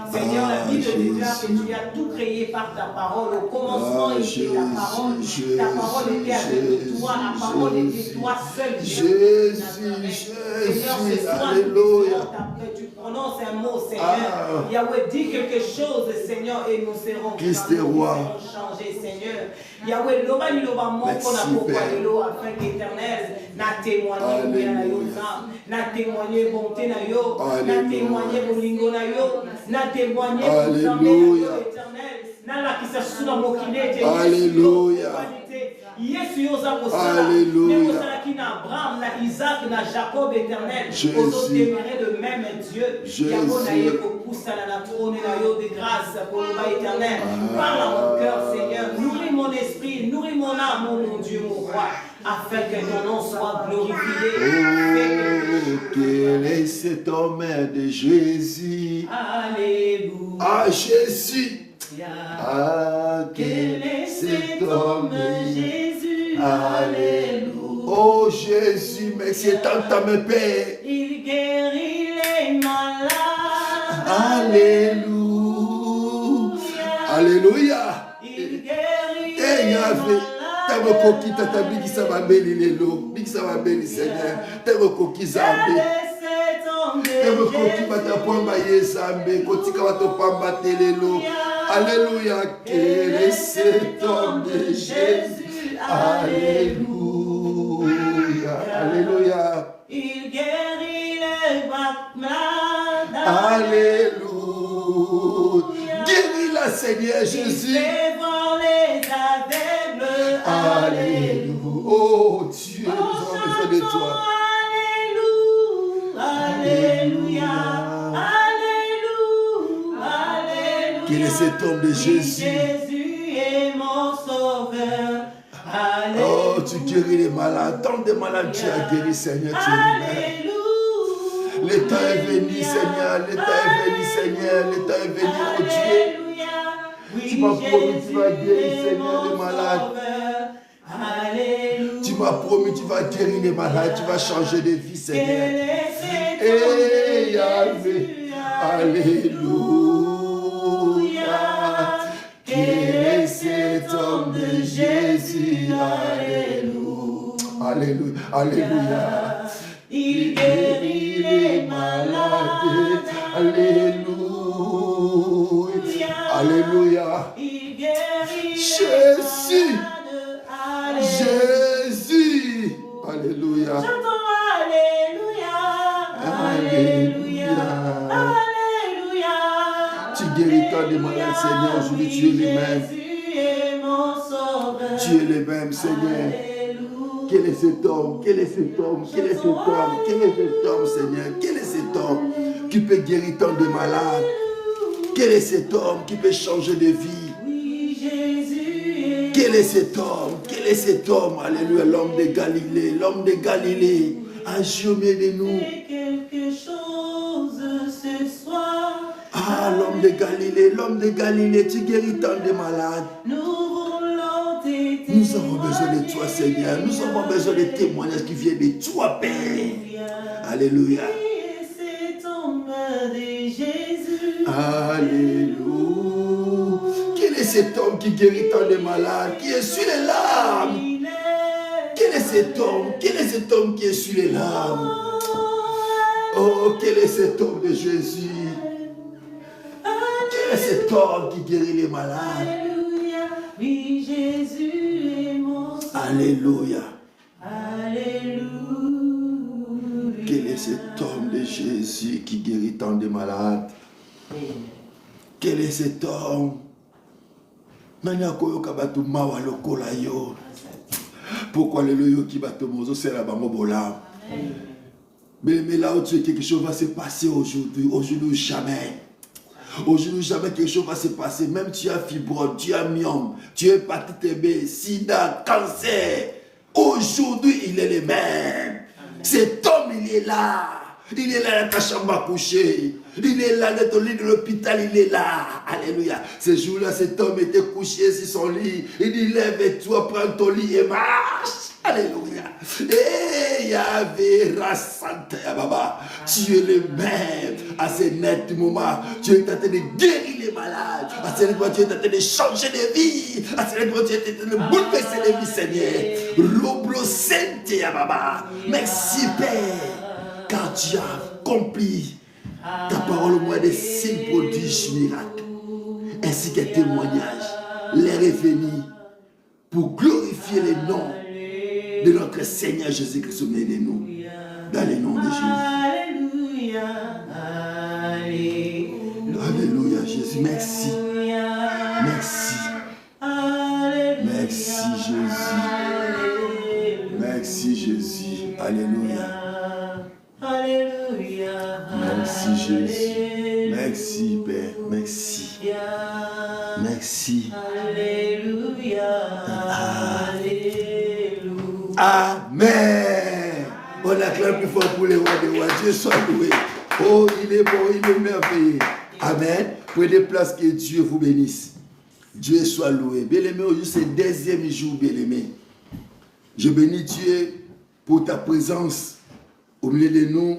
Seigneur, la Bible déclare que tu as tout créé par ta parole. Au commencement était la parole. Ta parole était avec toi. La parole était toi seul. Jésus, Seigneur, ce soir, tu prononces un mot, Seigneur. Yahweh, dis quelque chose, Seigneur, et nous serons changés, Seigneur. Yahweh, loba ni loba moko na pokwa lelo afin qu'Éternel na témoigné na témoigné bonté na yo, na témoigné bolingo na yo, na témoigné Éternel, na la kisa suna mokine te. Alléluia. Yesu yoza kosala. Même kosala ki na Abraham, na Isaac, na Jacob, Éternel. Ozo témérer le même Dieu. Yako na ye kokusala na trône na yo de grâce pour le Éternel. Parle à mon cœur, Seigneur. Nourris mon esprit, nourris mon âme, mon Dieu, mon roi, afin que ton nom soit glorifié. Oh, quel est cet homme de Jésus? Alléluia. Ah, Jésus. Ah, quel est cet homme de Jésus? Alléluia. Oh Jésus, merci tant à mes pères. Il guérit les malades. Alléluia. Alléluia. Il guérit les malades. Tango koki tata biki sa babeli lelo, biki sa babeli Seigneur. Tango koki zambe. Tango koki bata pamba yesambe, kotika bato pamba telelo. Alléluia, quel est cet homme de Jésus? Alléluia, alléluia. Il guérit les malades. Alléluia. Guéris-la, Seigneur Jésus. Il fait voir les aveugles. Alléluia. Oh Dieu, nous avons besoin de toi. Alléluia. Alléluia. Quel est cet homme de Jésus? Jésus est mon sauveur. Alléluia. Oh, tu guéris les malades. Tant de malades tu as guéri, Seigneur. Tu es le temps est venu, Seigneur. Le temps est venu, Seigneur. Le temps est venu, oh Dieu. Tu m'as promis, tu vas guérir, Seigneur, les malades. Alléluia. Tu m'as promis, tu vas guérir les malades. Tu vas changer de vie, Seigneur. Et Yahvé. Alléluia. Quel est cet homme de Jésus? Alléluia. Alléluia. Alléluia. Il guérit les malades. Alléluia. Alléluia. Il guérit Jésus. les malades. Jésus. Alléluia. Chantons Alléluia. Alléluia. Alléluia. Tu guéris tant de malades, Seigneur. Aujourd'hui, tu es le même. Jésus est mon sauveur. Tu es le même, Seigneur. Quel est cet homme? Quel est cet homme? Quel est cet homme? Quel est cet homme, Seigneur? Quel est cet homme qui peut guérir tant de malades? Quel est cet homme qui peut changer de vie? Oui, Jésus. Quel est cet homme? Quel est cet homme? Alléluia, l'homme de Galilée, l'homme de Galilée. Agis au milieu de nous. Fais quelque chose ce soir. Ah, l'homme de Galilée, l'homme de Galilée, tu guéris tant de malades. Nous voulons tes Nous avons besoin de toi, Seigneur. Nous avons besoin de témoignages qui viennent de toi, Père. Alléluia. C'est ton nom de Jésus. Alléluia. Quel est cet homme qui guérit tant de malades, qui essuie les larmes? Quel est cet homme? Quel est cet homme qui essuie les larmes? Oh, quel est cet homme de Jésus? Quel est cet homme qui guérit les malades? Alléluia. Oui, Jésus est mon sauveur. Alléluia. Alléluia. Quel est cet homme de Jésus qui guérit tant de malades? Quel est cet homme? Pourquoi le loyo qui bat au mozo c'est la bamobola? Mais là où tu es, quelque chose va se passer aujourd'hui. Aujourd'hui ou jamais. Aujourd'hui ou jamais quelque chose va se passer. Même tu as fibrome, tu as myome, tu as hépatite B, sida, cancer. Aujourd'hui il est le même. Cet homme il est là. Il est là dans ta chambre à coucher. Il est là dans ton lit de l'hôpital, il est là. Alléluia. Ce jour-là, cet homme était couché sur son lit. Il dit, lève-toi, prends ton lit et marche. Alléluia. Et Yahvé Rassante Baba. Tu es le même. À ce net moment, tu es en train de guérir les malades. À ce moment, tu es en train de changer de vie. À ce moment, tu es en train de bouleverser les vies, Seigneur. Roblo Sente Baba. Merci, Père. Car tu as accompli ta parole au mois des signes, prodiges, miracles, ainsi que témoignages, les revenus, pour glorifier les noms de notre Seigneur Jésus-Christ, nous, dans le nom de Jésus. Alléluia, Jésus, merci. Merci. Merci, Jésus. Merci, Jésus. Alléluia. Alléluia. Merci Jésus. Merci Père. Merci. Merci. Alléluia. Alléluia. Amen. On acclame plus fort pour les rois des rois. Dieu soit loué. Oh, il est bon, il est merveilleux. Amen. Prenez place, que Dieu vous bénisse. Dieu soit loué. Bien-aimé, aujourd'hui c'est le deuxième jour, bien-aimé. Je bénis Dieu pour ta présence au milieu de nous,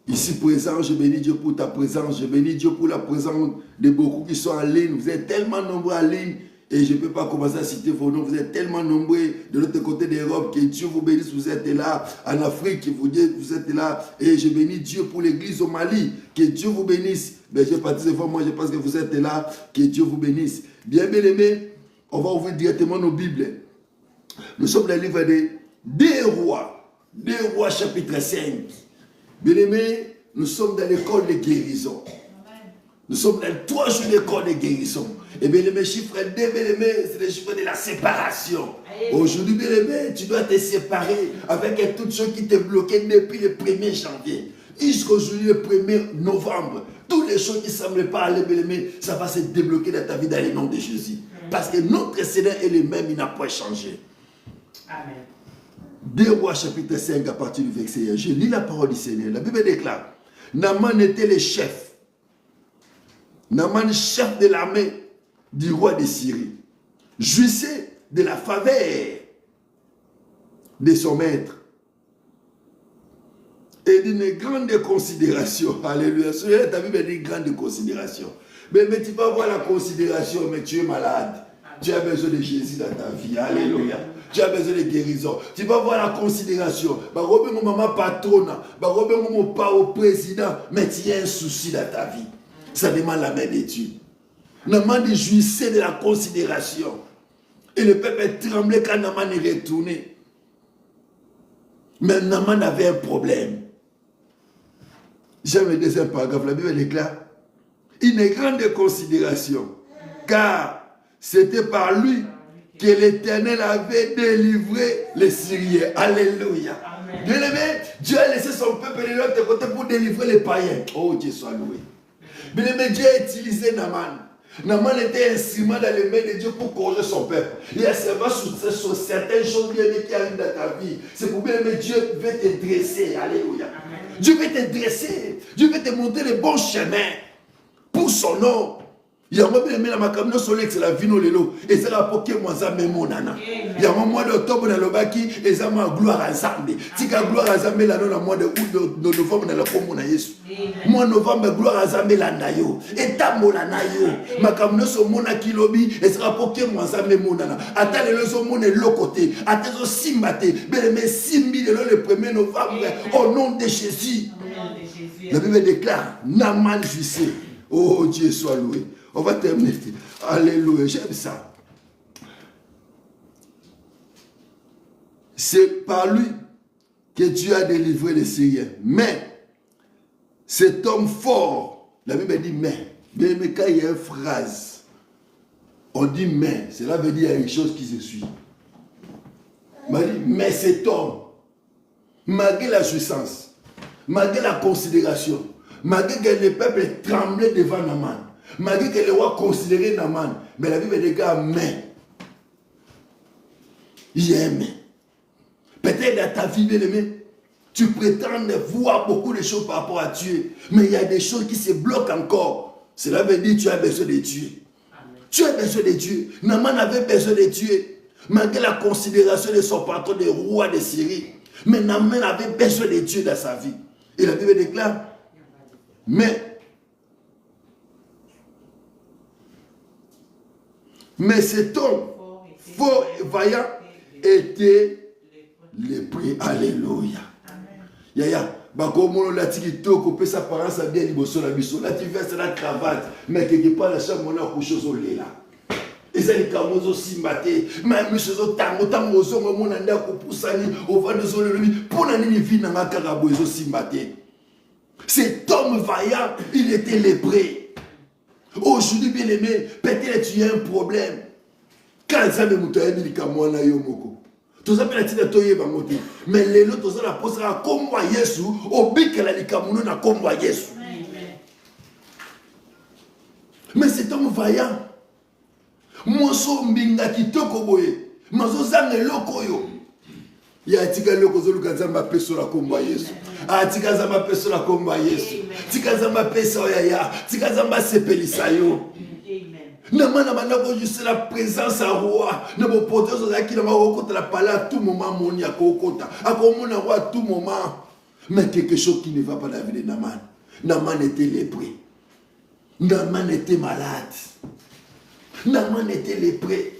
ici présent. Je bénis Dieu pour ta présence. Je bénis Dieu pour la présence de beaucoup qui sont en ligne. Vous êtes tellement nombreux en ligne et je ne peux pas commencer à citer vos noms. Vous êtes tellement nombreux de l'autre côté d'Europe. Que Dieu vous bénisse. Vous êtes là en Afrique. Vous êtes là. Et je bénis Dieu pour l'église au Mali. Que Dieu vous bénisse. Mais je baptise moi, je pense que vous êtes là. Que Dieu vous bénisse. Bien aimés, on va ouvrir directement nos Bibles. Nous sommes dans le livre des Rois. 2 Rois chapitre 5. Bien-aimés, nous sommes dans l'école de guérison. Nous sommes dans les 3 jours d'école de guérison. Et bien aimés, chiffre 2, bien-aimés, c'est le chiffre de la séparation. Aujourd'hui, bien-aimés, tu dois te séparer avec toutes choses qui t'ont bloqué depuis le 1er janvier. Jusqu'aujourd'hui, le 1er novembre. Toutes les choses qui ne semblent pas aller, bien-aimés, ça va se débloquer dans ta vie dans le nom de Jésus. Parce que notre Seigneur est le même, il n'a pas changé. Amen. 2 Rois chapitre 5 à partir du verset 1. Je lis la parole du Seigneur. La Bible déclare, Naaman était le chef. Naaman, chef de l'armée du roi de Syrie, jouissait de la faveur de son maître et d'une grande considération. Alléluia. Ta Bible dit grande considération. Mais tu vas voir la considération, mais tu es malade. Tu as besoin de Jésus dans ta vie. Alléluia. Tu as besoin de guérison. Tu vas voir la considération. Bah, Robin, mon maman patronne. Bah, Robin, mon papa au président. Mais tu as un souci dans ta vie. Ça demande la main de Dieu. Naaman jouissait de la considération. Et le peuple tremblait quand Naaman est retourné. Mais Naaman avait un problème. J'aime le deuxième paragraphe. La Bible déclare une grande considération. Car c'était par lui que l'Éternel avait délivré les Syriens. Alléluia. Bien-aimé, Dieu a laissé son peuple de l'autre côté pour délivrer les païens. Oh, Dieu soit loué. Bien-aimé, Dieu a utilisé Naaman. Naaman était un instrument dans les mains de Dieu pour corriger son peuple. Il a servi sur certaines choses bien qui arrivent dans ta vie. C'est pour bien aimer, Dieu veut te dresser. Alléluia. Dieu veut te dresser. Dieu veut te montrer le bon chemin pour son nom. Il y a un moment où la makamno soleil c'est la vino lelo et c'est la poké moi ça même monana. Il y a un mois d'octobre dans le baki et ça m'a gloire ensemble. Si ka gloire ensemble là dans le mois de août de novembre dans la pomme na Yesu. Mois novembre gloire ensemble là ndayo. Et tambola na yo. Makamno so mona kilobi et ça poké moi ça même monana. Ata le so mona l'autre côté. Ata so simbate. Mais simbi le 1er novembre au nom de Jésus. La Bible déclare Naaman jouissait. Oh Dieu soit loué. On va terminer. Alléluia. J'aime ça. C'est par lui que Dieu a délivré les Syriens. Mais, cet homme fort, la Bible dit mais quand il y a une phrase, on dit mais, cela veut dire qu'il y a une chose qui se suit. Mais cet homme, malgré la jouissance, malgré la considération, malgré que le peuple tremblait devant Naaman, malgré que le roi considérait Naaman, mais la Bible dit mais. Il y a un mais. Peut-être dans ta vie, bien-aimé, Tu prétends voir beaucoup de choses par rapport à Dieu, mais il y a des choses qui se bloquent encore. Cela veut dire que tu as besoin de Dieu. Tu as besoin de Dieu. Naaman avait besoin de Dieu, malgré la considération de son patron, le roi de Syrie. Mais Naaman avait besoin de Dieu dans sa vie. Et la Bible déclare, mais cet homme, fort et vaillant, était lépreux. Alléluia. Yaya, bakomono la tiki toko pe sa parents a bien liboso la biso. Là tu verses la cravate, mais quelque part la chambre on a couché au lela. Et ça les kamozo simbate, mais monsieur zo tango tango zo mon anda ko pusani au va de zo le pour la nini vie na karabo zo simbate. Cet homme vaillant, il était lépreux. Aujourd'hui bien aimé, peut-être tu as un problème. Quand ça me moutoya ni kamwana yo moko. Tout ça peut être toyé bangote. Mais les autres tout ça la posera comme moi Yesu, obikela likamuno na comme moi Yesu. Mais cet homme vaillant, moso mbinga kitoko boye, mazo zange loko yo. Ya tika loko zo lukazamba peso la comme moi Yesu. Ah tika zamba peso la comme moi Yesu. Tika zamba peso ya, tika zamba sepelisa yo. Namana manako juste la présence à roi. Ne me porter sur la qui n'a pas la parole à tout moment mon ya kokota. À mon roi à tout moment. Mais quelque chose qui ne va pas dans la vie de Naaman. Naaman était lépreux. Naaman était malade. Naaman était lépreux.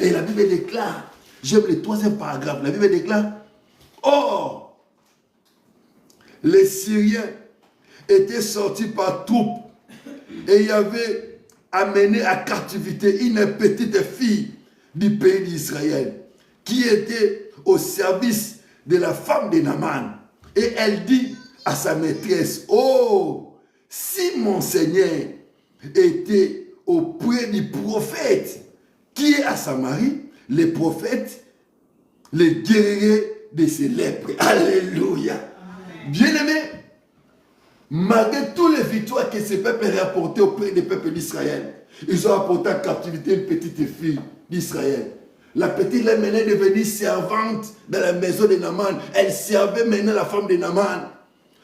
Et la Bible déclare, j'aime le 3e paragraphe, la Bible déclare, or, les Syriens étaient sortis par troupes et il y avait amené à captivité une petite fille du pays d'Israël qui était au service de la femme de Naaman. Et elle dit à sa maîtresse, oh, si mon Seigneur était auprès du prophète qui est à Samarie, les prophètes les guériraient de ses lèpres. Alléluia. Bien-aimé, malgré toutes les victoires que ce peuple a apportées auprès des peuples d'Israël, ils ont apporté en captivité une petite fille d'Israël. La petite est maintenant devenue servante dans la maison de Naaman. Elle servait maintenant la femme de Naaman.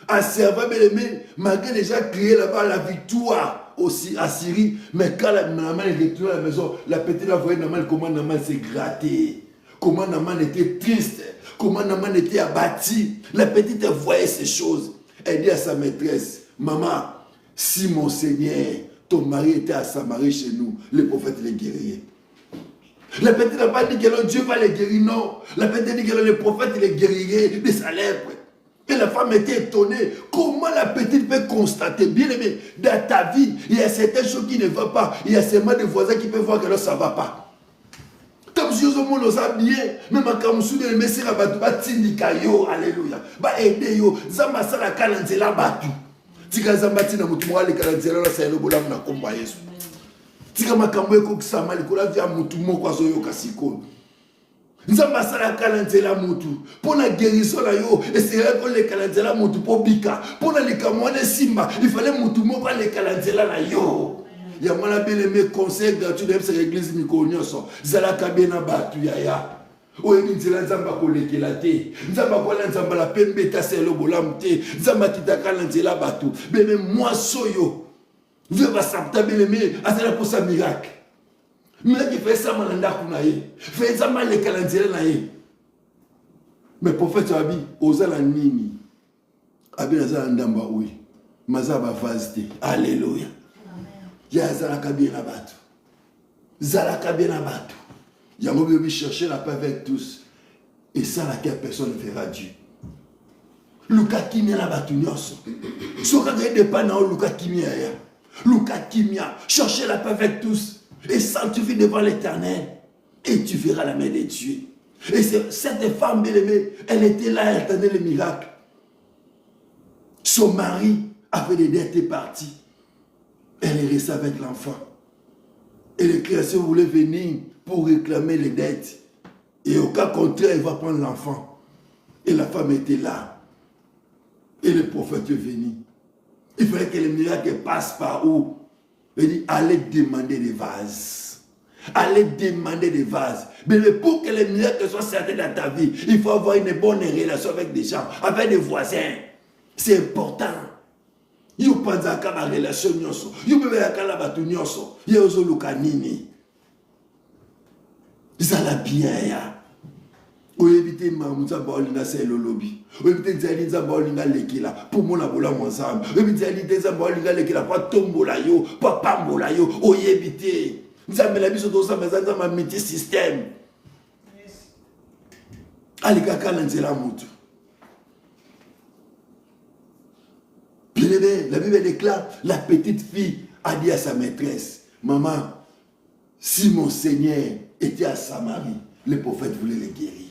Elle servait, bien aimé, malgré les gens criaient là-bas la victoire aussi à Syrie. Mais quand Naaman est retourné à la maison, la petite a vu Naaman, comment Naaman s'est gratté. Comment Naaman était triste. Comment Naaman était abattu. La petite voyait ces choses. Elle dit à sa maîtresse, maman, si mon Seigneur, ton mari était à Samarie chez nous, le prophète les guérirait. La petite n'a pas dit que Dieu va les guérir, non. La petite dit que le prophète les guérirait de sa lèpre. Et la femme était étonnée. Comment la petite peut constater, bien aimé, dans ta vie, il y a certaines choses qui ne vont pas. Il y a seulement des voisins qui peuvent voir que là, ça ne va pas. Comme si on nous a bien, même quand on soude le messie à Batou, Batindika yo, alléluia. Ba aide yo, Zamba Sala Kalanzela Batou. Tika Zamba Tina Mutumwa, les Kalanzela, c'est le bolam na combat Yesu. Tika Makamwe Koksama, les Kola via Mutumo, Kwazoyo Kasiko. Zamba Sala Kalanzela Mutu. Pour la guérison là yo, et c'est là qu'on les Kalanzela Mutu pour Bika. Pour les Kamwane Simba, il fallait Mutumo pour les Kalanzela là yo. Il y a un bien aimé conseil gratuit de l'église Mikonyoso. Zalaka bena batu yaya. Oye nzela nzamba kolekela te. Nzamba kola nzamba la pembe ta selo bolam te. Nzamba kitakala nzela batu. Bébé moi soyo. Dieu va s'apta bien aimé. Azala pour sa miracle. Miracle fait ça mananda kunaye. Fait ça mal les calendriers naye. Mais prophète Abi ozala nini. Abi nazala ndamba oui. Mazaba vazite. Alléluia. Ya zalaka bien abattu. Zalaka bien abattu. Yango bi chercher la paix avec tous. Et sans laquelle personne ne verra Dieu. Luka kimia la batu nyonso. Soka de pas na luka kimia ya. Luka kimia, chercher la paix avec tous. Et sanctifie devant l'Éternel. Et tu verras la main de Dieu. Et cette femme bien-aimée, elle était là, elle attendait le miracle. Son mari avait des dettes et parti. Elle est restée avec l'enfant. Et le créateur voulait venir pour réclamer les dettes. Et au cas contraire, elle va prendre l'enfant. Et la femme était là. Et le prophète est venu. Il fallait que le miracle passe par où? Il dit, allez demander des vases. Aller demander des vases. Mais pour que les miracles soient certains dans ta vie, il faut avoir une bonne relation avec des gens, avec des voisins. C'est important. Yo panzaka ma relation nyonso. Yo bebelaka la batu nyonso. Yo ozoluka nini. Zala bien ya. Oyebite mamuza baolinga se lolobi. Oyebite nzali nza baolinga lekila. Pour mon abola monsam. Oyebite nzali nza baolinga lekila. Pa tombola yo. Pa pambola yo. Oyebite. Nzambe la biso dosa mezanza ma miti système. Alikaka na nzela mutu. La Bible déclare, la petite fille a dit à sa maîtresse, maman, si mon Seigneur était à Samarie, le prophète voulait le guérir.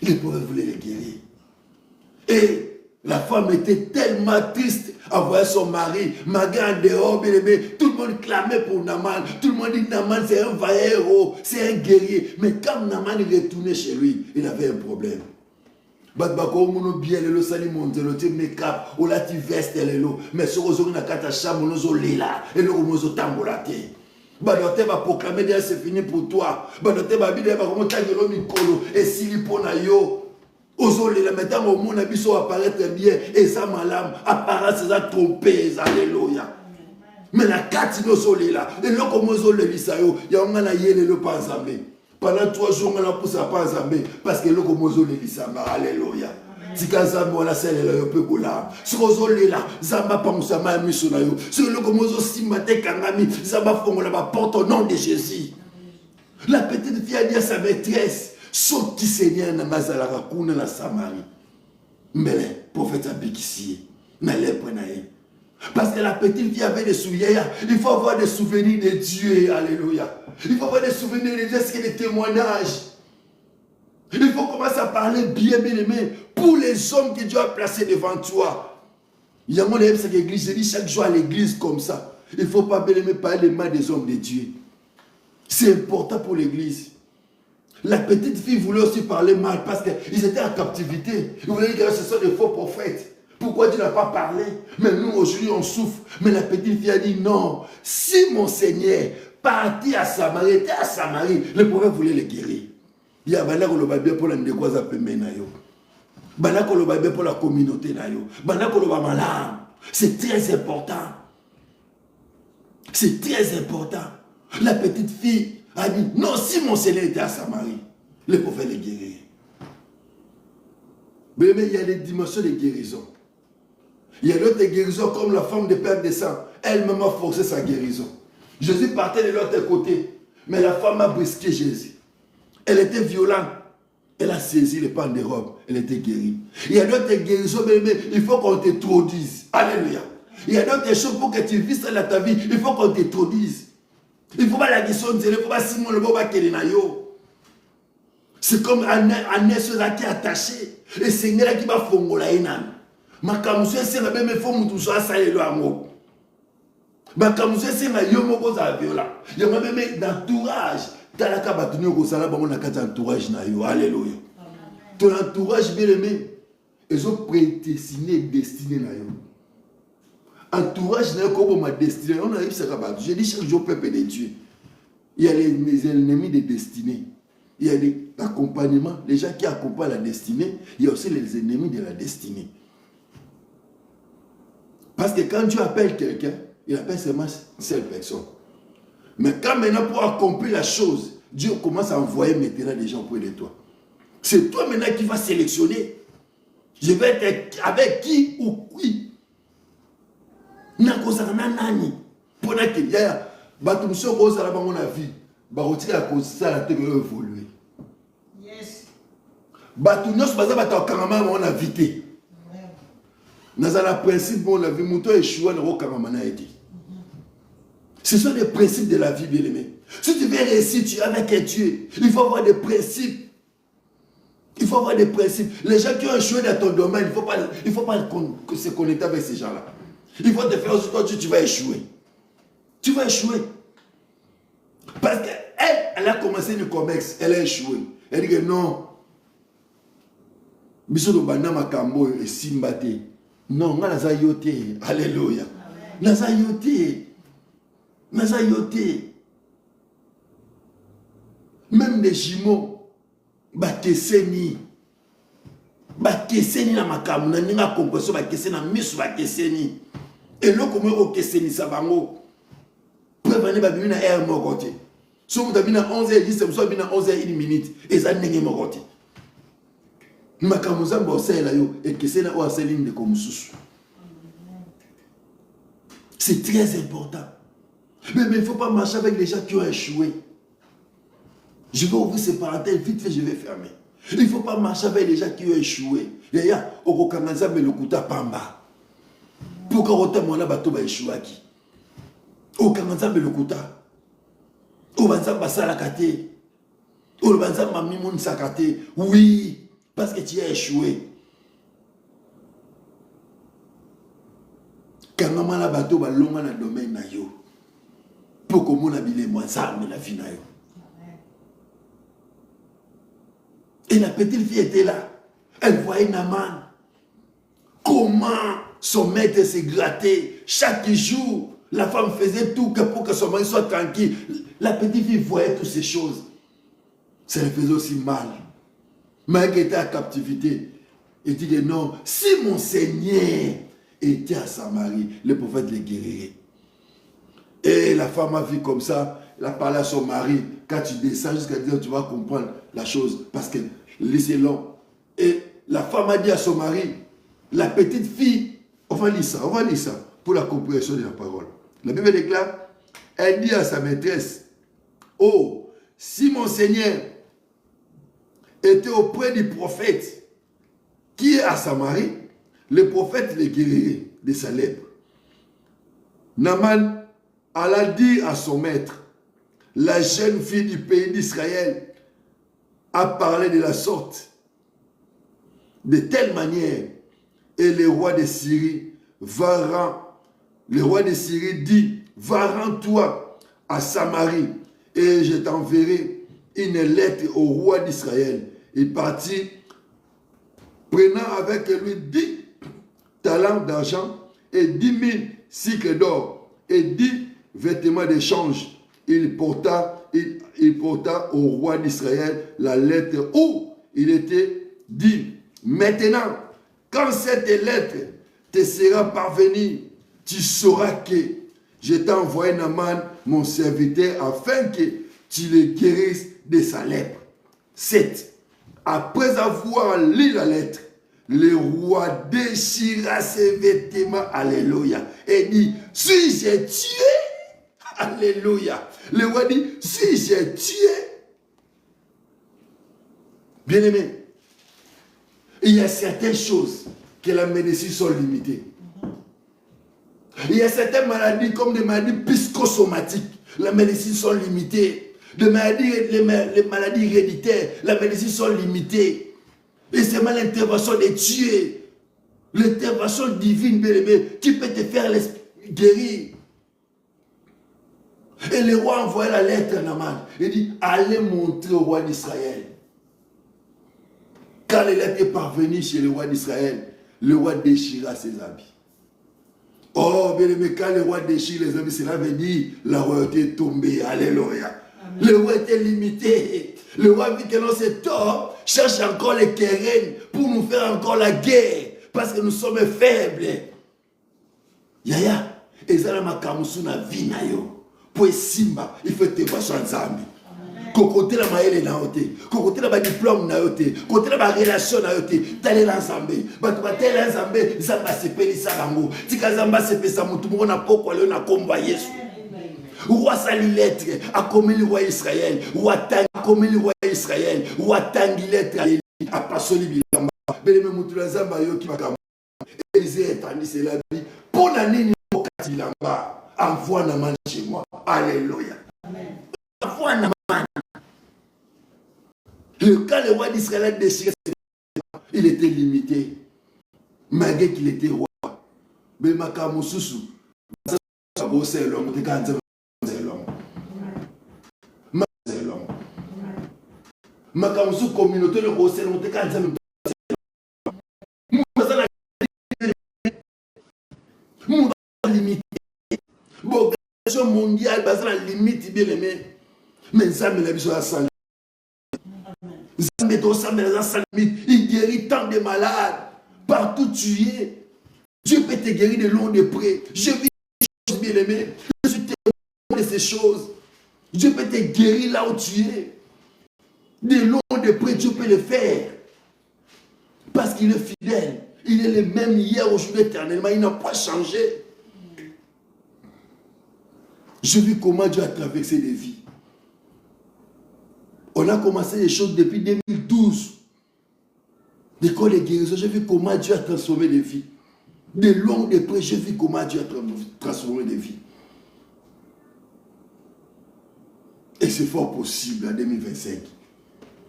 Le prophète voulait le guérir. Et la femme était tellement triste à voir son mari, malgré en dehors, bien aimé, tout le monde clamait pour Naaman. Tout le monde dit Naaman c'est un vaillant héros, c'est un guerrier. Mais quand Naaman est retourné chez lui, il avait un problème. Batbako mono bien le sali monzelo te make-up o la ti veste lelo mais ce que na kata chambre nozo lela et le mozo tambolate badote va proclamer déjà c'est fini pour toi badote ba bide ba comment tangelo mikolo et silipona yo ozo lela maintenant au monde biso apparaître bien et ça malam apparaît ça tromper alléluia mais la kati nozo lela et le mozo lelisa yo ya ngana yele le panzambe. Pendant 3 jours, on a poussé à pas Zambé parce que le Komozo le Lissamba, alléluia. Si quand Zambé, on a scellé le peu là. Si on est là, Zamba Pamusama Missonayo. Si le Komozo Simate Kangami, Zamba Fongola porte au nom de Jésus. La petite fille a dit à sa maîtresse, Soti Seigneur Namazala Rakuna la Samarie. Mais le prophète Abikissi, n'a l'air prenaye. Parce que la petite fille avait des souvenirs. Il faut avoir des souvenirs de Dieu. Alléluia. Il faut avoir des souvenirs de Dieu, c'est des témoignages. Il faut commencer à parler bien aimé pour les hommes que Dieu a placés devant toi. Il y a mon élève, c'est l'église. Je dis chaque jour à l'église comme ça. Il ne faut pas bien aimé parler les mains des hommes de Dieu. C'est important pour l'église. La petite fille voulait aussi parler mal parce qu'ils étaient en captivité. Ils voulaient dire que ce sont des faux prophètes. Pourquoi tu n'as pas parlé? Mais nous, aujourd'hui, on souffre. Mais la petite fille a dit non. Si mon Seigneur partit à Samarie, était à Samarie, le prophète voulait le guérir. Il y a bien pour la ndekwaza pemena yo. Bana ko loba pour la communauté na yo. Bana ko loba malam. C'est très important. C'est très important. La petite fille a dit non, si mon Seigneur était à Samarie, le prophète le guérir. Mais il y a des dimensions de guérison. Il y a d'autres guérisons comme la femme de perte de sang. Elle-même a forcé sa guérison. Jésus partait de l'autre côté. Mais la femme a brisqué Jésus. Elle était violente. Elle a saisi le pan de robe. Elle était guérie. Il y a d'autres guérisons, mais il faut qu'on t'introduise. Alléluia. Il y a d'autres choses pour que tu vives dans ta vie. Il faut qu'on t'introduise. Il ne faut pas la guérison. Il ne faut pas Simon le Boba Kelinayo. C'est comme un là qui est attaché. Et c'est là qui va fongola inan. Makamuso esenga même faut mutu so asalelo ango. Makamuso esenga yo moko za viola. Yo même d'entourage. Talaka batuni ko sala bango na kati entourage na yo. Alléluia. Ton entourage bien aimé, ils ont prédestiné destiné na yo. Entourage na yo ko ma destinée. On arrive ça kabatu. Je dis chaque jour peuple de Dieu. Il y a les ennemis de destinée. Il y a des accompagnements, les gens qui accompagnent la destinée. Il y a aussi les ennemis de la destinée. Parce que quand Dieu appelle quelqu'un, il appelle seulement une seule personne. Mais quand maintenant pour accomplir la chose, Dieu commence à envoyer maintenant des gens auprès de toi. C'est toi maintenant qui vas sélectionner. Je vais être avec qui ou qui. Nakozanani. Pendant qu'il y a Batumso Rosa dans mon avis, Barotika a causé ça la tête évoluer. Yes. Batumos Baza Batakama on a vité. Dans un principe, on a vu Mouton et Choua ce sont des principes de la vie, bien aimé. Si tu veux réussir, tu es avec Dieu. Il faut avoir des principes. Il faut avoir des principes. Les gens qui ont échoué dans ton domaine, il ne faut pas se connecter avec ces gens-là. Il faut te faire aussi toi, tu vas échouer. Tu vas échouer. Parce qu'elle a commencé le commerce, elle a échoué. Elle dit que non. Biso do banama kambo et simbate. Non, on a yoté. Alléluia. Naza yoté. Naza yoté. Même des jumeaux, bakeseni na makamu na ninga komposo bakeseni na misu bakeseni. Et là comment okeseni sa bango. Prévenez babimi na air mokote. So vous avez na 11h10, so vous na 11h01 et ça ndenge mokote. Makamu zamba osela yo ekeseni o aseline de komsusu. C'est très important. Mais il ne faut pas marcher avec les gens qui ont échoué. Je vais ouvrir ces parenthèses, vite fait, je vais fermer. Il ne faut pas marcher avec les gens qui ont échoué. D'ailleurs, au Kangaza, mais le Kouta Pamba. Pourquoi autant mon abato va échouer qui? Au Kangaza, mais le Kouta. Au Banza Basala Kate. Au Banza Mamimoun Sakate. Oui, parce que tu as échoué. Quand maman la bateau va longa dans le domaine na yo. Pour que mon habile moi ça mais la vie na yo. Et la petite fille était là. Elle voyait Naman. Comment son maître s'est gratté. Chaque jour, la femme faisait tout pour que son mari soit tranquille. La petite fille voyait toutes ces choses. Ça lui faisait aussi mal. Mais elle était à captivité. Il dit que non, si mon Seigneur était à Samarie, le prophète les guérirait. Et la femme a vu comme ça, elle a parlé à son mari. Quand tu descends jusqu'à dire, tu vas comprendre la chose. Parce que c'est long. Et la femme a dit à son mari, la petite fille, on va lire ça pour la compréhension de la parole. La Bible déclare, elle dit à sa maîtresse, oh, si mon Seigneur était auprès du prophète qui est à Samarie, le prophète les guérirait de sa lèpre. Naman alla dire à son maître, la jeune fille du pays d'Israël a parlé de la sorte, de telle manière, et le roi de Syrie dit, va rends-toi à Samarie, et je t'enverrai une lettre au roi d'Israël. Il partit, prenant avec lui 10 talents d'argent et 10 000 cycles d'or et 10 vêtements d'échange. Il porta au roi d'Israël la lettre où il était dit, maintenant, quand cette lettre te sera parvenue, tu sauras que je t'ai envoyé Naman, mon serviteur, afin que tu le guérisses de sa lèpre. 7. Après avoir lu la lettre, le roi déchira ses vêtements, alléluia, et dit, si j'ai tué, alléluia. Le roi dit, si j'ai tué, bien-aimé, il y a certaines choses que la médecine sont limitées. Il y a certaines maladies comme des maladies psychosomatiques, la médecine sont limitées. Les maladies héréditaires, la médecine sont limitées. Et c'est mal l'intervention de Dieu, l'intervention divine, bien-aimé, qui peut te faire guérir. Et le roi a envoyé la lettre à Naman. Il dit, allez montrer au roi d'Israël. Quand la lettre est parvenue chez le roi d'Israël, le roi déchira ses habits. Oh, bien-aimé, quand le roi déchire les habits, cela veut dire la royauté est tombée. Alléluia. Amen. Le roi était limité. Le roi vit que non, c'est tort, cherche encore les querelles pour nous faire encore la guerre. Parce que nous sommes faibles. Yaya, et ça, ma vie na yo. Pour simba, il faut te voir sur Nzambi. Côté la maëlle na yote, côté la diplôme na yote, côté la relation na yote, telle l'ensemble. Batu telle l'ensemble, zamba sepeli sa bango. Tika zamba sepesa mutu mo na poko le na komba Yesu. Roi sali lettre, a commis le roi Israël, roi tang a commis le roi Israël, roi tangi lettre a pasoli bilamba. Bele mutu la zamba yo ki bakam. Élisée étendit ses habits pour la nini okati bilamba. Envoie na man chez moi. Alléluia. Amen. Envoie na man. Quand le roi d'Israël a déchiré ses vêtements, il était limité. Malgré qu'il était roi. Mais Makamususu, c'est l'homme. Makamusu communauté le roi, c'est l'homme. Limité. Bon, mondiale, basée la limite, bien aimé. Mais ça, me l'a vu sur la salle. Il guérit tant de malades. Partout où tu es, Dieu peut te guérir de loin de près. Je vis des choses bien aimées. Je suis témoin de ces choses. Dieu peut te guérir là où tu es. De loin de près, Dieu peut le faire. Parce qu'il est fidèle. Il est le même hier, aujourd'hui, éternellement. Il n'a pas changé. Je vis comment Dieu a traversé des vies. On a commencé les choses depuis 2012. L'école de guérison, j'ai vu comment Dieu a transformé des vies. De loin de près, j'ai vu comment Dieu a transformé des vies. Et c'est fort possible en 2025.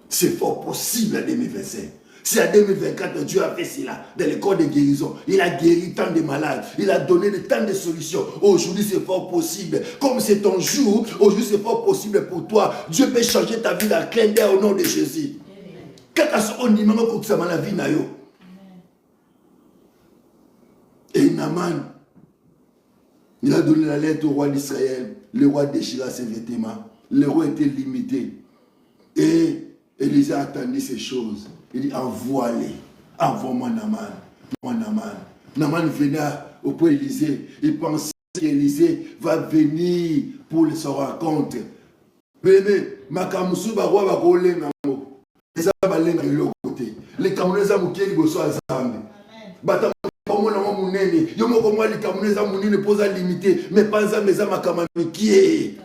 C'est fort possible en 2025. Si en 2024, Dieu a fait cela dans le corps de guérison, il a guéri tant de malades, il a donné tant de solutions. Aujourd'hui, c'est fort possible. Comme c'est ton jour, aujourd'hui, c'est fort possible pour toi. Dieu peut changer ta vie dans clin d'œil au nom de Jésus. Et Naaman, il a donné la lettre au roi d'Israël. Le roi déchira ses vêtements. Le roi était limité. Et Élisée a attendu ces choses. Il dit, envoie-les. Envoie-moi Naaman. Moi Naaman. Naaman venait auprès d'Élisée. Il pensait qu'Élisée va venir pour se rencontrer. Mais, Makamusu ba roi ba kolenga ngo. Eza balenga de l'autre côté. Les Camerounais mukeli boso azambe. Bata komona mo munene. Yo moko mwa les Camerounais munene posa limité, mais pas za meza makamamikie.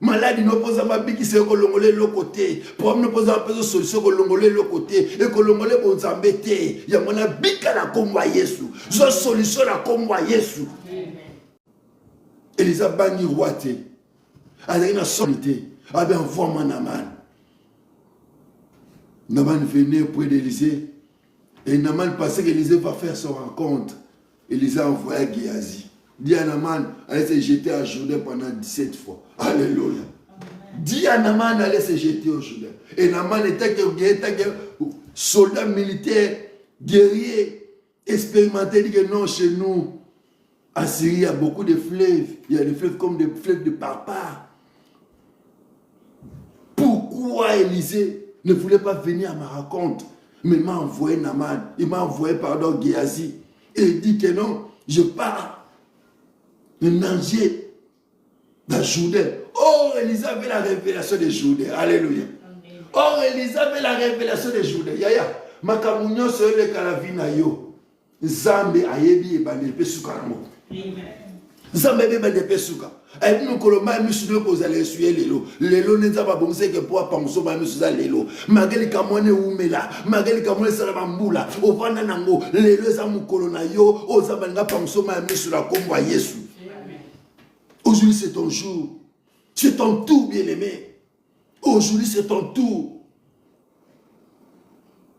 Maladie ne pose pas biki c'est kolongolé l'autre côté. Problème ne pose pas de solution kolongolé l'autre côté. Et kolongolé bon zambete. Ya mona bika la komwa Yesu. Zo solution la komwa Yesu. Elisa bani roite. Avec une solité. Ah ben envoie-moi Naaman. Naaman venait auprès d'Élisée. Et Naaman pensait qu'Élisée va faire son rencontre. Élisée a envoyé Géasi. Dit à Naaman, allez se jeter à Jourdain pendant 17 fois. Alléluia. Dit à Naaman, allez se jeter au Jourdain. Et Naaman était un soldat militaire, guerrier, expérimenté. Il dit que non, chez nous, en Syrie, il y a beaucoup de fleuves. Il y a des fleuves comme des fleuves de papa. Pourquoi Élisée ne voulait pas venir à ma rencontre? Mais il m'a envoyé Naaman. Il m'a envoyé, pardon, Géasi. Et il dit que non, je pars. Le danger dans Jourdain. Oh, Élisée avait la révélation de Jourdain. Alléluia. Oh, Élisée avait la révélation de Jourdain. Yaya, makamunyo se le kalavina yo. Zambe ayebi ebande pesuka mo. Zambe ebande pesuka. Et nous koloma misudwe kozala essuyer lelo. Lelo neza ba bongse ke po panso ba misuza lelo. Mageli kamone umela, mageli kamone sala bambula. Ovanda nango lelo za mukolo na yo, ozamba nga panso ma misula komwa Yesu. Aujourd'hui, c'est ton jour. C'est ton tour, bien-aimé. Aujourd'hui, c'est ton tour.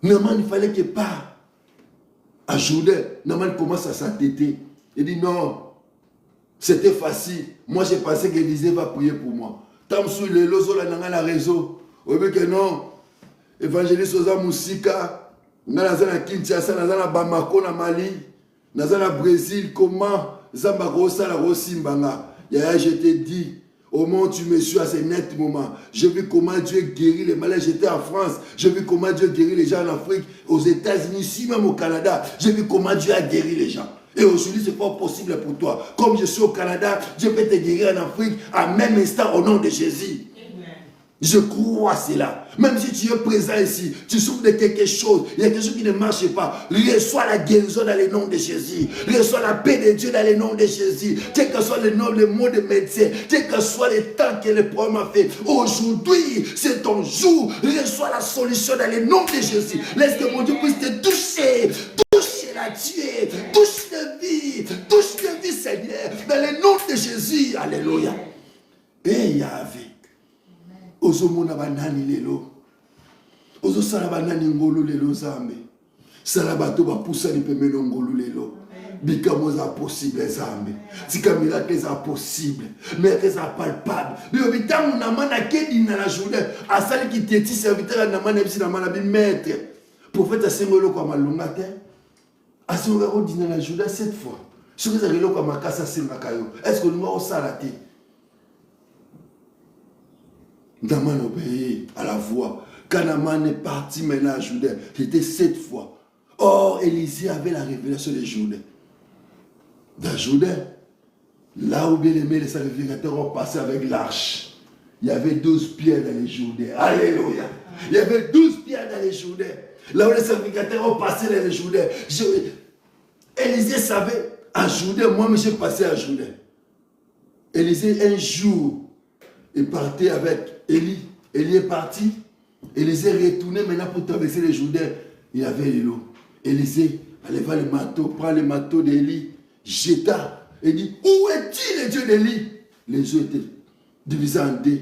Naaman, il fallait qu'il parte. À Jourdain, Naaman commence à s'entêter. Il dit non, c'était facile. Moi, j'ai pensé qu'Élisée va prier pour moi. Tant que les lozo dans la réseau. Vous voyez que non. Évangéliste Oza Moussika, Nazana Kinshasa, Nazana Bamako, na Mali, Nazana Brésil, comment Zambako Sala Rosimbanga. Je t'ai dit, au moment où tu me suis à ce net moment, j'ai vu comment Dieu guérit les malades. J'étais en France, j'ai vu comment Dieu guérit les gens en Afrique, aux États-Unis, ici même au Canada. J'ai vu comment Dieu a guéri les gens. Et aujourd'hui, ce n'est pas possible pour toi. Comme je suis au Canada, Dieu peut te guérir en Afrique en même instant au nom de Jésus. Je crois cela. Même si tu es présent ici, tu souffres de quelque chose, il y a quelque chose qui ne marche pas. Reçois la guérison dans le nom de Jésus. Reçois la paix de Dieu dans le nom de Jésus. Quel que soit le nom, le mot de médecin, quel que soit le temps que le problème a fait. Aujourd'hui, c'est ton jour. Reçois la solution dans le nom de Jésus. Laisse que mon Dieu puisse te toucher. Touche la tuer. Touche la vie. Touche la vie, Seigneur. Dans le nom de Jésus. Alléluia. Et Yahvé. Ozo mona banani lelo. Ozo sala banani ngolo lelo zambe. Sala bato ba poussa ni pemelo ngolo lelo. Bika moza possible zambe. Tika miracle za possible. Miracle za palpable. Bio bitangu na mana kedi na la journée. Asali ki teti serviteur na mana bisi na mana bi maître. Prophète asengolo kwa malonga te. Asengolo ko dina la journée 7 fois. Soki za lelo kwa makasa senga kayo. Est-ce que nous va osala te? Naaman obéit à la voix. Quand Naaman est parti maintenant à Jourdain, c'était 7 fois. Or, Élisée avait la révélation de Jourdain. Dans Jourdain, là où bien aimé les sacrificateurs ont passé avec l'arche, il y avait 12 pierres dans les Jourdains. Alléluia. Il y avait 12 pierres dans les Jourdains. Là où les sacrificateurs ont passé dans les Jourdains. Élisée savait, à Jourdain, moi-même j'ai passé à Jourdain. Élisée, un jour, il partait avec Élie. Élie est parti. Élisée est retourné maintenant pour traverser les Jourdains. Il y avait l'eau. Élisée enleva le manteau, prend le manteau d'Élie, jeta et dit, où est-il le Dieu d'Élie? Les eaux étaient divisées en deux.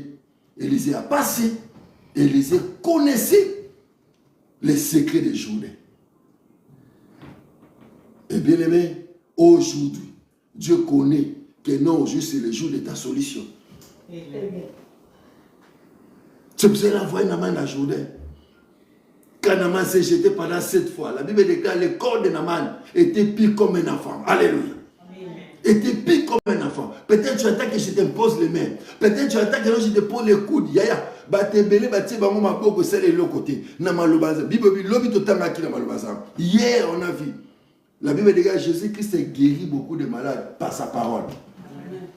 Élisée a passé. Élisée connaissait les secrets des Jourdains. Et bien aimé, aujourd'hui, Dieu connaît que non, juste c'est le jour de ta solution. C'est pour cela qu'il a envoyé Naaman à Jourdain. Quand Naaman s'est jeté pendant 7 fois, la Bible déclare que le corps de Naaman était pire comme un enfant. Alléluia. Était pire comme un enfant. Peut-être tu attends que je te pose les mains. Peut-être tu attends que je te pose les coudes. Yaya. Hier, on a vu. La Bible dit que Jésus-Christ a guéri beaucoup de malades par sa parole.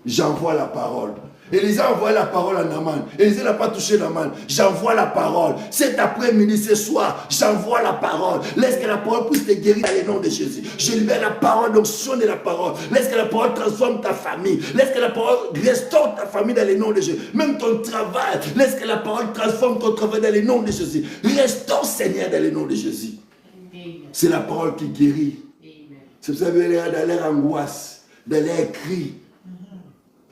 J'envoie la parole. Élisée a envoyé la parole à Naaman. Élisée n'a pas touché Naaman. J'envoie la parole. Cet après-midi, ce soir, j'envoie la parole. Laisse que la parole puisse te guérir dans le nom de Jésus. Je libère la parole, l'onction de la parole. Laisse que la parole transforme ta famille. Laisse que la parole restaure ta famille dans le nom de Jésus. Même ton travail. Laisse que la parole transforme ton travail dans le nom de Jésus. Restaure, Seigneur, dans le nom de Jésus. C'est la parole qui guérit. C'est pour ça que dans leur angoisse, dans leur cri,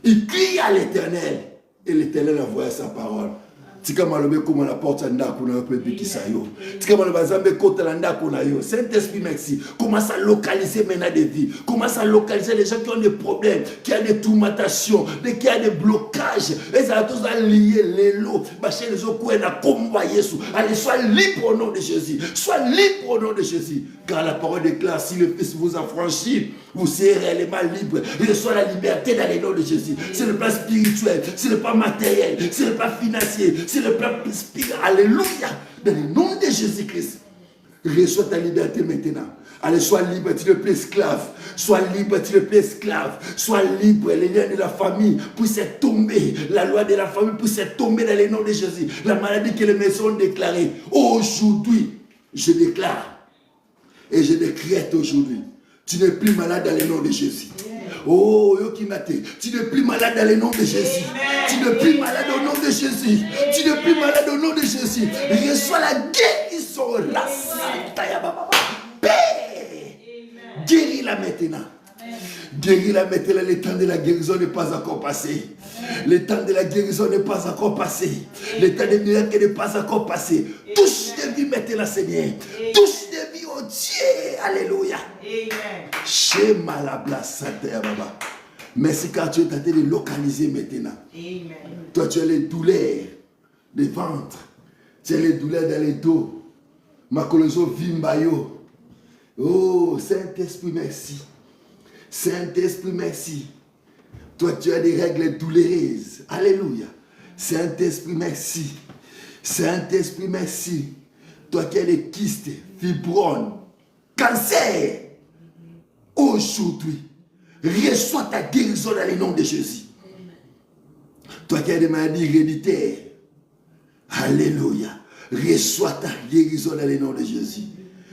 il crie à l'Éternel. Et l'Éternel envoie sa parole. Tika malobe comment la porte ndako na pepe kisayo. Tika maloba zambe kota la ndako na yo. Saint-Esprit merci. Commence à localiser maintenant des vies. Commence à localiser les gens qui ont des problèmes, qui ont des tourmentations, qui ont des blocages. Et ça a tous lié les lots. Bâcher les autres coups et la combat Jésus. Allez, sois libre au nom de Jésus. Sois libre au nom de Jésus. Car la parole déclare, si le Fils vous affranchit, vous serez réellement libre. Reçois la liberté dans le nom de Jésus. C'est le plan spirituel, c'est le plan matériel, c'est le plan financier, c'est le plan spirituel. Alléluia. Dans le nom de Jésus-Christ. Reçois ta liberté maintenant. Allez, sois libre, tu ne plus esclave. Sois libre, tu ne plus esclave. Sois libre, les liens de la famille puissent tomber. La loi de la famille puisse tomber dans le nom de Jésus. La maladie que les maisons ont déclarée. Aujourd'hui, je déclare et je décrète aujourd'hui. Tu n'es plus malade dans le nom de Jésus. Oh, Yokimate, tu n'es plus malade dans le nom de Jésus. Tu n'es plus malade au nom de Jésus. Tu n'es plus malade au nom de Jésus. Reçois la guérison. La paix. Guéris-la maintenant. Guéris-la maintenant. Le temps de la guérison n'est pas encore passé. Le temps de la guérison n'est pas encore passé. Le temps de miracle n'est pas encore passé. Touche des vies maintenant, Seigneur. Touche des vies, oh Dieu. Alléluia. Shema la blasate ya baba. Merci car tu es en train de localiser maintenant. Amen. Toi, tu as les douleurs de ventre. Tu as les douleurs dans les dos. Ma colosso vimbayo. Oh, Saint-Esprit, merci. Saint-Esprit, merci. Toi, tu as des règles douloureuses. Alléluia. Saint-Esprit, merci. Saint-Esprit, merci. Toi qui as des kystes, fibromes, cancer. Aujourd'hui, reçois ta guérison dans le nom de Jésus. Toi qui as des maladies héréditaires. Alléluia. Reçois ta guérison dans le nom de Jésus.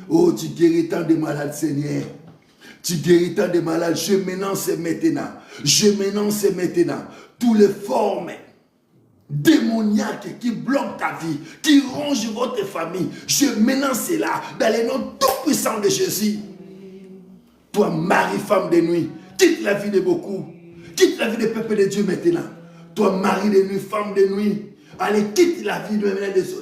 Oh, tu guéris tant de malades, Seigneur. Tu guéris tant de malades. Je m'énonce maintenant. Je m'énonce maintenant. Toutes les formes démoniaques qui bloquent ta vie, qui rongent votre famille. Je m'énonce là, dans le nom tout puissant de Jésus. Toi, mari, femme de nuit, quitte la vie de beaucoup. Quitte la vie des peuples de Dieu maintenant. Toi, mari de nuit, femme de nuit. Allez, quitte la vie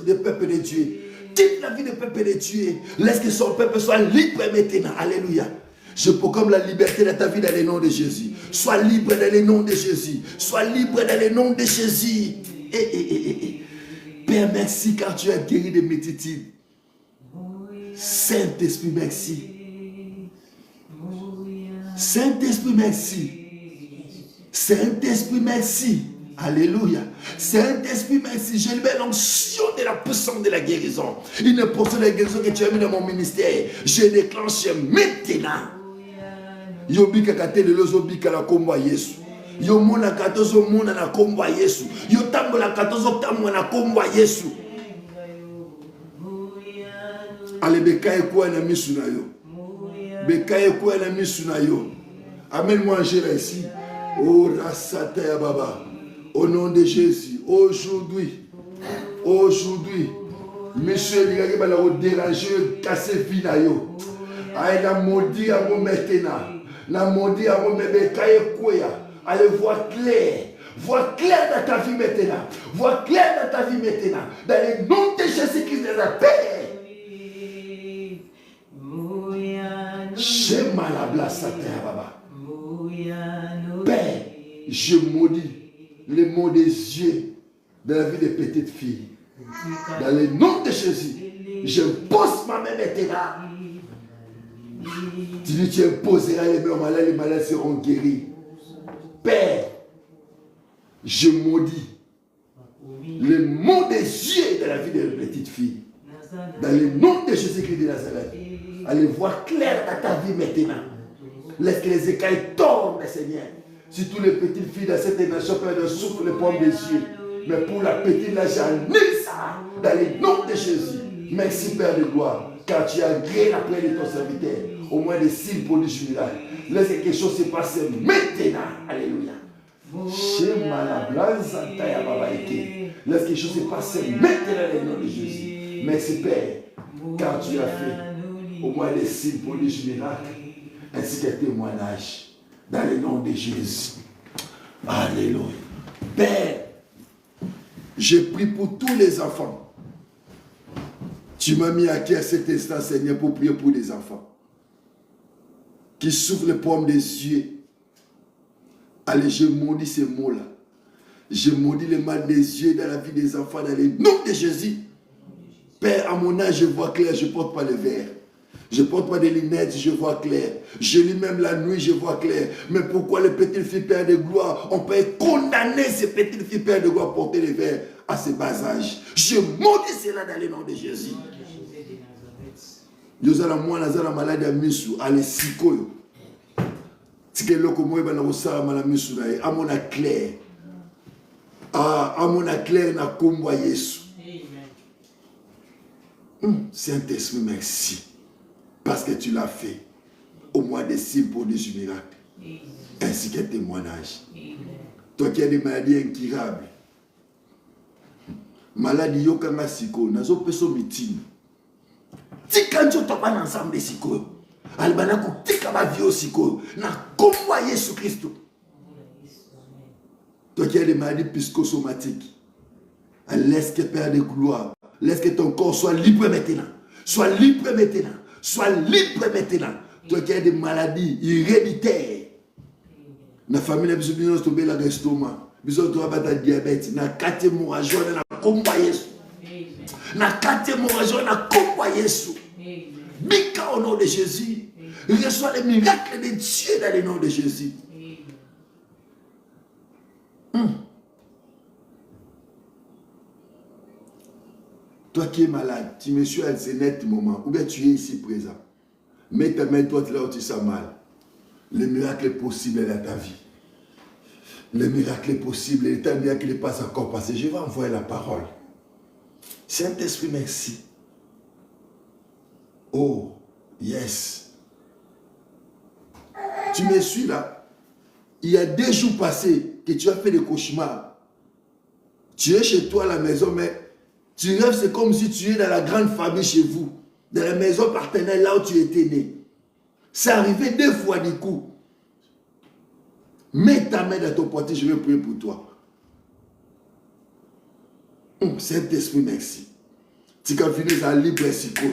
des peuples de Dieu. Quitte la vie des peuples de Dieu. Laisse que son peuple soit libre maintenant. Alléluia. Je proclame la liberté de ta vie dans le nom de Jésus. Sois libre dans le nom de Jésus. Sois libre dans le nom de Jésus. Père, merci car tu as guéri de mes titides. Saint-Esprit, merci. Saint-Esprit, merci. Saint-Esprit, merci. Alléluia. Saint-Esprit, merci. Je mets l'onction de la puissance de la guérison. Une portion de la guérison que tu as mis dans mon ministère. Je déclenche maintenant. Yobika katele lozobika la komba Yesu. Yo mona katozo mona na komba Yesu. Yo tambola katozo tambola na komba Yesu. Ale bekaye kwa na misu na yo. Bekaye kwa na misu na yo. Amène-moi Angela ici. Oh rasata ya baba. Au nom de Jésus, aujourd'hui, monsieur, il va le déranger, casser vie na yo. Aïe, la maudit à mon maintenant. La maudit à mon bébé, kaye koya. Allez voir clair. Vois clair dans ta vie maintenant. Vois clair dans ta vie maintenant. Dans le nom de Jésus-Christ de la paix. Shema la blasate ya baba. Père, je maudis les mots des yeux de la vie des petites filles. Dans le nom de Jésus, je pose ma main maintenant. Tu dis, tu imposeras les mains malades, les malades seront guéris. Père, je maudis les mots des yeux de la vie des petites filles. Dans le nom de Jésus-Christ de Nazareth, allez voir clair dans ta vie maintenant. Laisse que les écailles tombent, Seigneur. Si toutes les petites filles de cette nation peuvent souffrir les pommes des yeux. Mais pour la petite, là, j'annule ça. Dans le nom de Jésus. Merci, Père de gloire. Car tu as guéri la plaie de ton serviteur. Au moins des signes pour le jubilage. Laisse que quelque chose se passe maintenant. Alléluia. Laisse que quelque chose se passe maintenant dans le nom de Jésus. Merci, Père. Car tu as fait au moins des signes pour le jubilage. Ainsi que témoignage. Dans le nom de Jésus. Alléluia. Père, je prie pour tous les enfants. Tu m'as mis à qui à cet instant, Seigneur, pour prier pour les enfants qui souffrent les pommes des yeux. Allez, je maudis ces mots-là. Je maudis le mal des yeux dans la vie des enfants, dans le nom de Jésus. Père, à mon âge, je vois clair, je ne porte pas le verre. Je ne porte pas des lunettes, je vois clair. Je lis même la nuit, je vois clair. Mais pourquoi les petites filles Père de gloire, on peut condamner ces petites filles Père de gloire à porter les verres à ce bas âge. Je maudis cela dans le nom de Jésus. Nous allons moi, nous allons malade à Missou, à l'Essiko. Si quelqu'un comme moi, il va nous à Missou, à mon clair. À mon clair, na combo Yesu. Saint-Esprit, merci. Parce que tu l'as fait au mois de signes pour des miracles, ainsi qu'un témoignage. Toi qui as des maladies incurables, maladie yokanga siko, nazo peso mitine. Tika njo topa ensemble de siko. Albana ko tika ba vie siko na komwa Yesu Christ. Toi qui as des maladies psychosomatiques, laisse que Père de gloire, laisse que ton corps soit libre maintenant. Sois libre maintenant. Sois libre maintenant. Toi qui as des maladies héréditaires. La famille a besoin de tomber dans l'estomac. Besoin de tomber dans le diabète. Na kate hémorragie na komba Yesu. Na kate hémorragie na komba Yesu. Bika au nom de Jésus. Reçois les miracles de Dieu dans le nom de Jésus. Toi qui es malade, tu me suis à ce net moment, ou bien tu es ici présent. Mets ta main toi là où tu sens mal. Le miracle est possible dans ta vie. Le miracle est possible. Le temps miracle n'est pas encore passé. Je vais envoyer la parole. Saint-Esprit, merci. Oh, yes. Tu me suis là. Il y a 2 jours passés que tu as fait des cauchemars. Tu es chez toi à la maison, mais tu rêves, c'est comme si tu es dans la grande famille chez vous, dans la maison partenaire là où tu étais né. C'est arrivé 2 fois du coup. Mets ta main dans ton portier, je vais prier pour toi. Saint-Esprit, merci. Tu as fini à libre siko.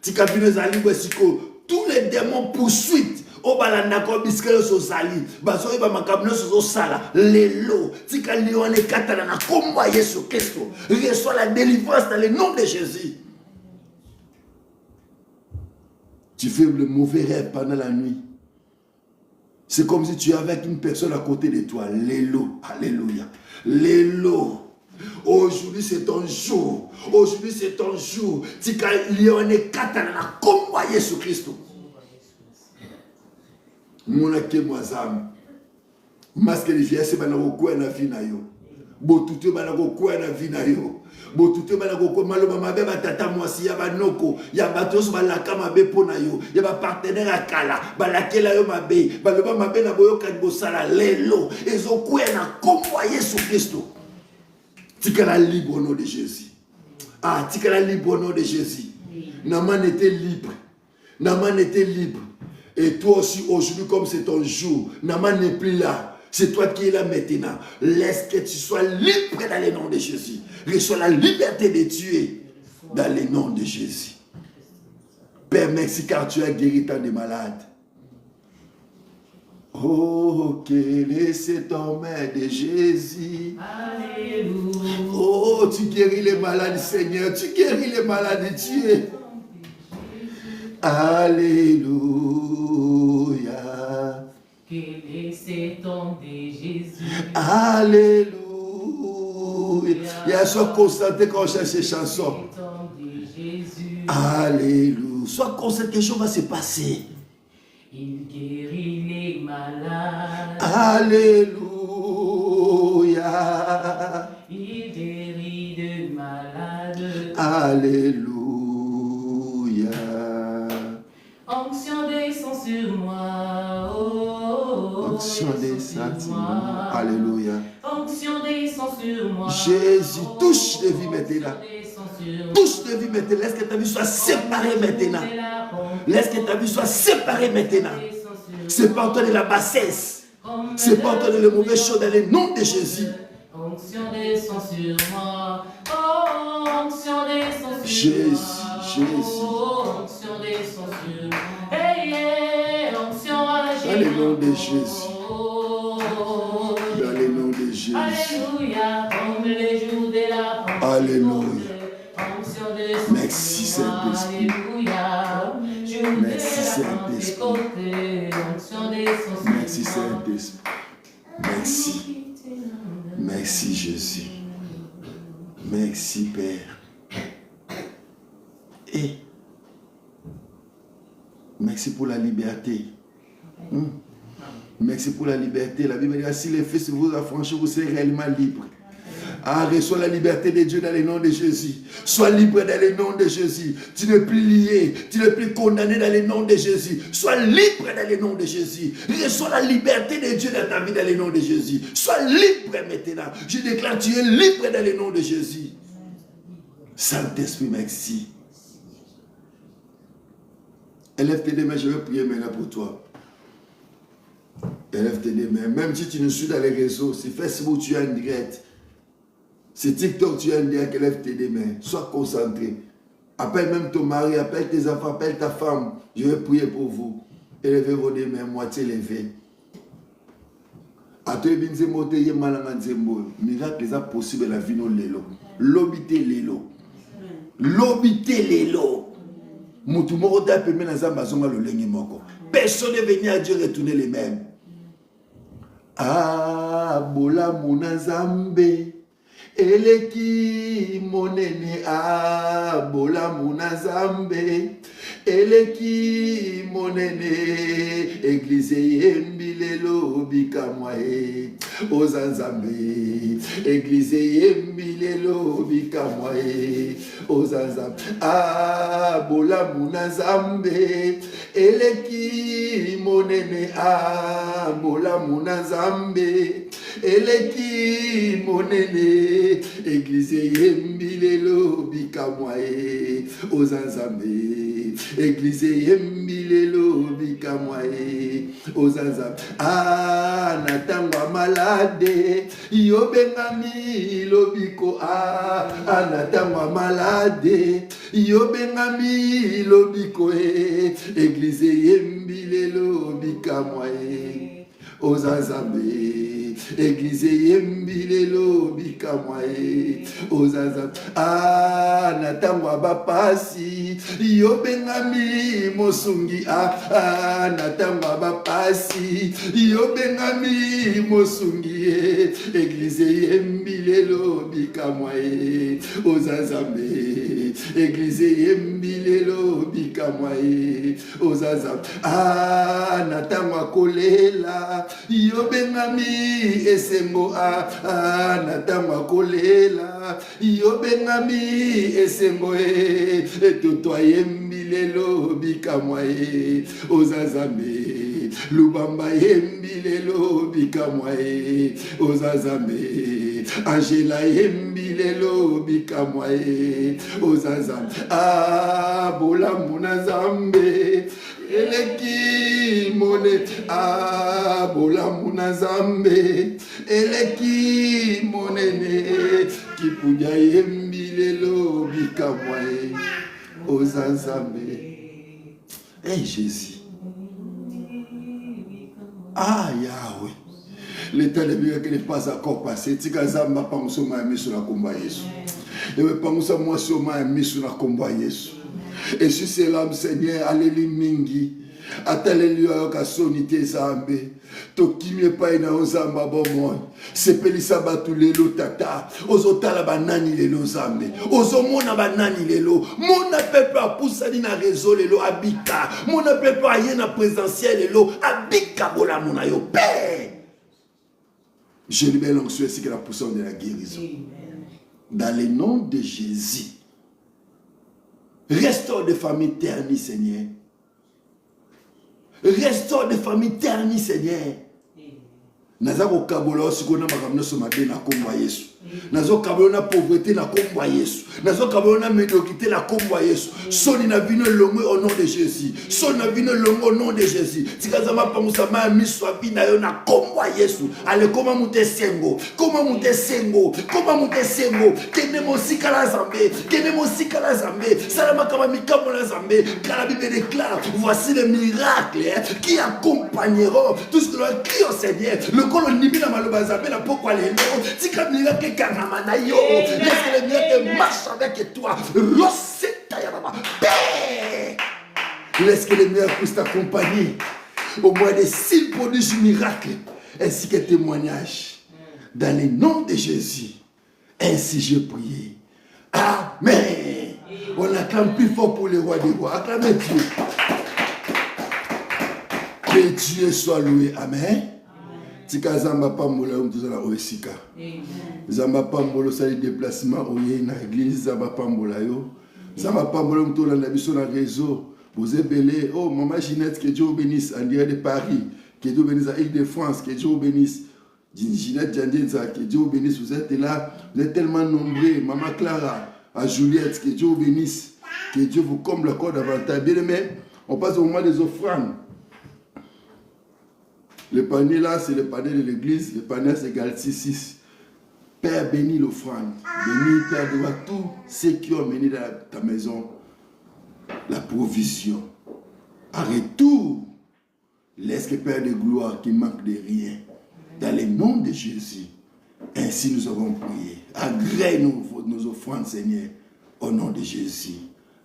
Tu as fini à libre siko. Tous les démons poursuivent. O balandako biskelo so sali baso iba makabno so sala lelo tika lione katana na komba Yesu Kristo. Reçois la délivrance dans le nom de Jésus. Tu fais le mauvais rêve pendant la nuit. C'est comme si tu es avec une personne à côté de toi. Lélo. Alléluia. Lélo. Aujourd'hui c'est ton jour. Aujourd'hui c'est ton jour. Tika lione katana komwa Yesu Kristo. Mona ke mwazam. Maske li fiese bana ko na vie na yo. Botute bana ko na vie na yo. Botute bana ko maloba mabe batata mwasi ya banoko ya batos balaka mabe pona yo ya ba partenaire akala balakela yo mabe baloba mabe na boyo kan bosala lelo ezokwena komwa Yesu Kristo. Tikala libre au nom de Jésus. Ah, tikala libre au nom de Jésus. Naman était libre. Naman était libre. Et toi aussi aujourd'hui comme c'est ton jour, Naman n'est plus là. C'est toi qui es là maintenant. Laisse que tu sois libre dans le nom de Jésus. Reçois la liberté de tuer dans le nom de Jésus. Père, merci car tu as guéri tant de malades. Oh, quel est cet homme de Jésus. Alléluia. Oh, tu guéris les malades, Seigneur. Tu guéris les malades, Dieu. Alléluia. Quel est cet homme de Jésus. Alléluia. Il y a soit concentré quand on cherche ces chansons. Alléluia. Sois concentré, quelque chose va se passer. Il guérit les malades. Alléluia. Il guérit les malades. Alléluia. Onction descend sur moi. Oh, onction descend sur moi. Alléluia. Onction descend sur moi. Jésus, touche les vies maintenant. Touche les vies maintenant. Laisse que ta vie soit séparée maintenant. Laisse que ta vie soit séparée maintenant. Sépare-toi de la bassesse. Sépare-toi de les mauvaises choses dans le nom de Jésus. Onction descend sur moi. Oh, onction descend sur Jésus, moi. Jésus. Oh, onction descend sur moi. Hey, hey, onction agit. Dans le nom de Jésus. Dans le nom de Jésus. Alléluia, comme les jours de la Pentecôte. Alléluia. Onction descend Merci sur moi. Saint-Esprit. Alléluia. Merci Saint-Esprit. Merci Saint-Esprit. Merci. Merci Jésus. Merci Père. Et merci pour la liberté. Merci pour la liberté. La Bible dit, si les fils vous affranchissent, vous serez réellement libre. Ah, reçois la liberté de Dieu dans le nom de Jésus. Sois libre dans le nom de Jésus. Tu n'es plus lié, tu n'es plus condamné dans le nom de Jésus. Sois libre dans le nom de Jésus. Reçois la liberté de Dieu dans ta vie dans le nom de Jésus. Sois libre maintenant. Je déclare, tu es libre dans le nom de Jésus. Saint-Esprit, merci. Élève tes deux mains, je vais prier maintenant pour toi. Élève tes deux mains. Même si tu nous suis dans les réseaux, c'est Facebook, tu es en direct. C'est TikTok, tu es en direct, élève tes deux mains. Sois concentré. Appelle même ton mari, appelle tes enfants, appelle ta femme. Je vais prier pour vous. Élevez vos deux mains, moitié levées. Miracle est possible la vie non lelo. L'obité lelo. L'obité lelo. Personne n'est venu à Dieu retourner les mêmes. Ah, bola munazambe. Eleki monene ah bola munazambe. Eleki monene église yembilelo bikamwae ozanzambe église yembilelo bikamwae ozanzambe ah bola munazambe eleki monene ah bola munazambe eleki monene église yembilelo bikamwae ozanzambe église yembilelo bikamwae ozanza ah natangwa malade yobengami lobiko ah natangwa malade yobengami lobiko église yembilelo bikamwae Ozazambe, Église Yembilelo, Bikamwae, Ozazambe, ah, Natangwa Bapasi, Yobengami, Mosungi, ah, Natangwa Bapasi, Yobengami, Mosungi, Église Yembilelo, Bikamwae, Ozazambe, Église Yembilelo, Bikamwae, Ozazambe, ah, Natangwa Kolela, Yobengami, Esengo, ah, Natangwa Kolela, Yobengami, Esengo, Toto Yembilelo, Bikamwae, Ozazambe, Lubamba Yembilelo, Bikamwae, Ozazambe, Angela Yembilelo, Bikamwae, Ozazambe, ah, Bolamuna Zambe, Eleki Mone, ah, Bolamuna Zambe, Eleki Monene, Kipuya Yembilelo, Bikamwae, Ozazambe. Hey Jésus. Ah Yahweh. L'état de Dieu qui n'est pas encore passé. Tikazamba pamusoma mis sur la combat Yesu. Et pamusa moi sur ma mis sur la combat Yesu. Et si c'est l'âme Seigneur, allez mingi. Ataleli yoka sonité zambe. Tokimie pa ina ozamba bomoi. Sepelisa batu lelo tata. Ozotala banani lelo zambe. Ozomona banani lelo. Mona pepe apusani na réseau lelo abika. Mona pepe aye na présentiel lelo abika bola mona yo père. Je libère l'onction ainsi que la puissance de la guérison. Dans le nom de Jésus. Restaure des familles ternies, Seigneur. Restaure des familles ternies, Seigneur. Nazako kabola sikona makamno somade na komba Yesu. Nazo kabola pauvreté na komba Yesu. Nazo kabola médiocrité na komba Yesu. Soni na vino longo au nom de Jésus. Soni na vino longo au nom de Jésus. Tikazama pamusama miswa bina yo na komba Yesu. Ale koma mutesengo. Koma mutesengo. Koma mutesengo. Kene mosika la zambe. Kene mosika la zambe. Salama kama mikamo la zambe. Car la Bible déclare, voici les miracles qui accompagneront tout ce que l'on crie au Seigneur. Le colo nimina maloba zambe na pourquoi les noms. Tika miracle kanamana yo. Laisse les miracles marchent avec toi. Rosetta yababa. Laisse que les miracles puissent t'accompagner. Au moins des signes prodiges miracles ainsi que témoignages. Dans le nom de Jésus. Ainsi je prie. Amen. On acclame plus fort pour les rois des rois. Acclamez Dieu. Que Dieu soit loué. Amen. Tika zamba pambola mtuzala oesika. Zamba pambola sali déplacement oye na église zamba pambola yo. Zamba pambola mtola na biso na réseau. Vous êtes belé. Oh maman Ginette, que Dieu vous bénisse en direct de Paris. Que Dieu vous bénisse à Île-de-France. Que Dieu vous bénisse. Ginette Djandenza, que Dieu vous bénisse. Vous êtes là. Vous êtes tellement nombreux. Maman Clara, à Juliette, que Dieu vous bénisse. Que Dieu vous comble encore davantage. Bien aimé, on passe au moment des offrandes. Le panier là, c'est le panier de l'église. Le panier, c'est Galatie 6. Père, bénis l'offrande. Bénis, Père, de tous ceux qui ont mené dans ta maison la provision. En retour, laisse le Père de gloire qui manque de rien. Dans le nom de Jésus. Ainsi nous avons prié. Agrée nos offrandes, Seigneur. Au nom de Jésus.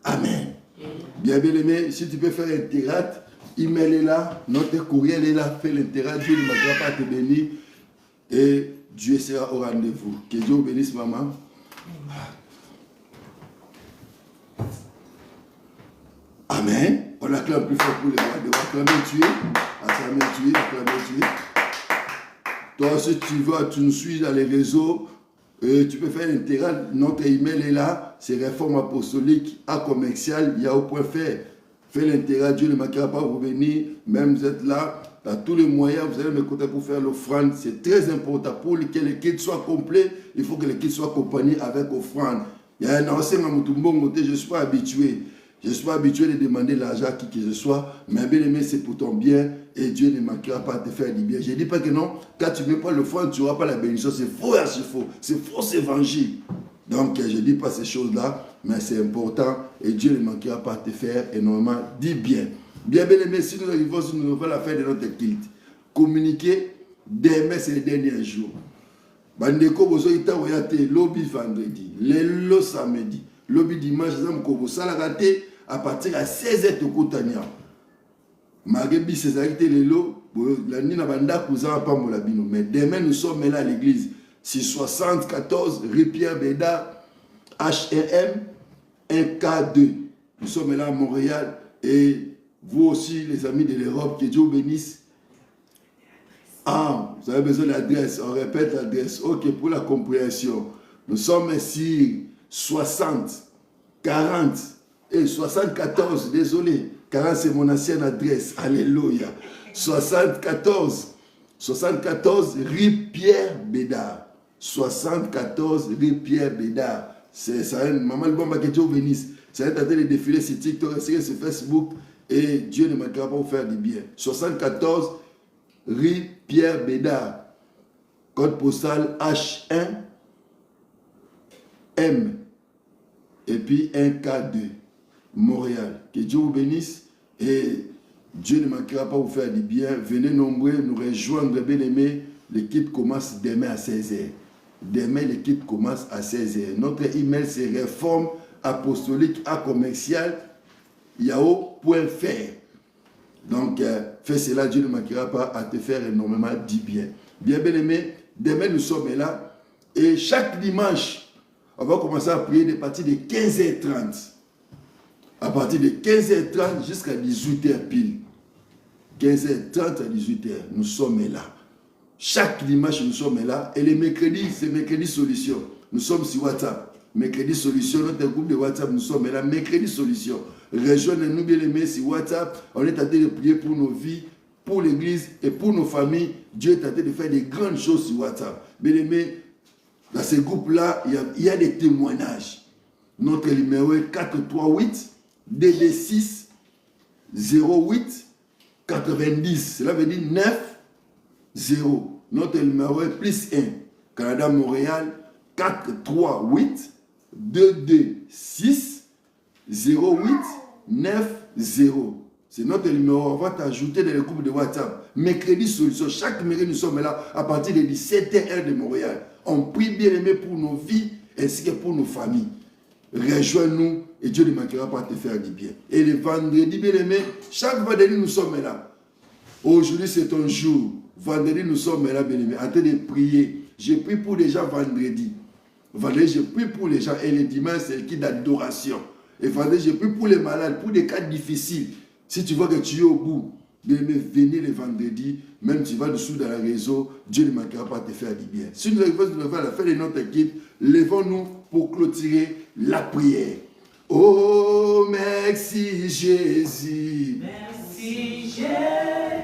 Amen. Bien aimé, si tu peux faire un théâtre, email est là, notre courriel est là, fais l'intérêt, Dieu ne va pas te bénir et Dieu sera au rendez-vous. Que Dieu vous bénisse, maman. Amen. On acclame plus fort pour les rois. Acclamer Dieu. Acclamer Dieu. Acclamer Dieu. Toi, si tu veux, tu nous suis dans les réseaux. Tu peux faire l'intérêt. Notre email est là. C'est réforme apostolique à commercial yahoo.fr. Fais l'intérêt, Dieu ne manquera pas vous venir. Même vous êtes là, dans tous les moyens, vous allez me contacter pour faire l'offrande. C'est très important pour que le kit soit complet. Il faut que le kit soit accompagné avec offrande. Il y a un ancien à Moutoumbo, je ne suis pas habitué. Je ne suis pas habitué de demander l'argent à qui que ce soit. Mais bien aimé, c'est pour ton bien. Et Dieu ne manquera pas de te faire du bien. Je ne dis pas que non, quand tu ne mets pas l'offrande, tu n'auras pas la bénédiction. C'est faux, c'est faux. C'est faux, c'est évangile. Donc, je ne dis pas ces choses-là, mais c'est important et Dieu ne manquera pas de te faire énormément du bien. Bien aimé, si nous arrivons sur la fin de notre culte, communiquer. Demain, c'est les derniers jours. Bandeko bozo ita oyate lobby vendredi, lelo samedi, lobby dimanche, zamko ça la raté à partir à 16h to kutania. Magebi ces activités lelo, la nina banda kuza pa molabino. Mais demain nous sommes là à l'église, 674 rue Pierre Béda, HRM 1K2. Nous sommes là à Montréal et vous aussi les amis de l'Europe, que Dieu vous bénisse. Ah, vous avez besoin de l'adresse, on répète l'adresse. Ok, pour la compréhension. Nous sommes ici 60, 40 et 74, désolé. 40 c'est mon ancienne adresse, alléluia. 74 rue Pierre Bédard. 74 rue Pierre Bédard. C'est ça, maman le bon que Dieu vous bénisse. Ça va être de défiler sur TikTok, sur Facebook et Dieu ne manquera pas vous faire du bien. 74 rue Pierre Bédard, code postal H1 M et puis 1K2 Montréal. Que Dieu vous bénisse et Dieu ne manquera pas vous faire du bien. Venez nombreux nous rejoindre, bien aimés. L'équipe commence demain à 16h. Demain, l'équipe commence à 16h. Notre email c'est réforme apostolique à commercial yahoo.fr. Donc, fais cela, Dieu ne manquera pas à te faire énormément du bien. Bien aimé, demain nous sommes là. Et chaque dimanche, on va commencer à prier à partir de 15h30. À partir de 15h30 jusqu'à 18h pile. 15h30 à 18h, nous sommes là. Chaque dimanche, nous sommes là. Et les mercredis, c'est mercredi solution. Nous sommes sur WhatsApp. Mercredi solution, notre groupe de WhatsApp, nous sommes là. Mercredi solution. Rejoignez-nous bien aimés sur WhatsApp. On est en train de prier pour nos vies, pour l'église et pour nos familles. Dieu est en train de faire des grandes choses sur WhatsApp. Bien aimés, dans ce groupe-là, il y a des témoignages. Notre numéro est 438 DD6 08 90. Cela veut dire 9 0. Notre numéro est plus 1. Canada Montréal 438 226 08 90. C'est notre numéro. On va t'ajouter dans le groupe de WhatsApp. Mercredi solution. Chaque mercredi, nous sommes là à partir de 17h de Montréal. On prie bien aimé pour nos vies ainsi que pour nos familles. Rejoins-nous et Dieu ne manquera pas de te faire du bien. Et le vendredi, bien aimé, chaque vendredi, nous sommes là. Aujourd'hui, c'est un jour. Vendredi, nous sommes là, bien aimé, en train de prier. J'ai prié pour les gens vendredi. Vendredi, j'ai prié pour les gens. Et le dimanche, c'est le kit d'adoration. Et vendredi, j'ai prié pour les malades, pour des cas difficiles. Si tu vois que tu es au bout, bien aimé, venez le vendredi. Même si tu vas dessous dans le réseau, Dieu ne manquera pas de te faire du bien. Si nous arrivons à la fin de notre équipe, levons-nous pour clôturer la prière. Oh, merci Jésus. Merci Jésus.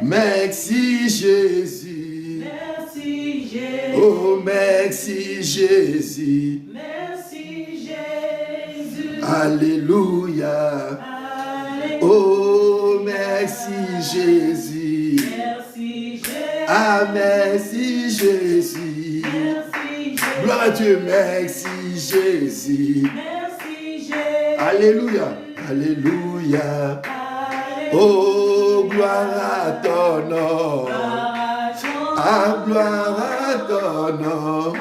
Merci Jésus. Merci Jésus. Oh, merci Jésus. Merci Jésus. Alléluia. Alléluia. Oh, merci Jésus. Merci Jésus. Ah, merci Jésus. Merci Jésus. Gloire à Dieu, merci Jésus. Merci Jésus. Alléluia. Alléluia. Oh, gloire à ton nom. Ah, gloire à ton nom.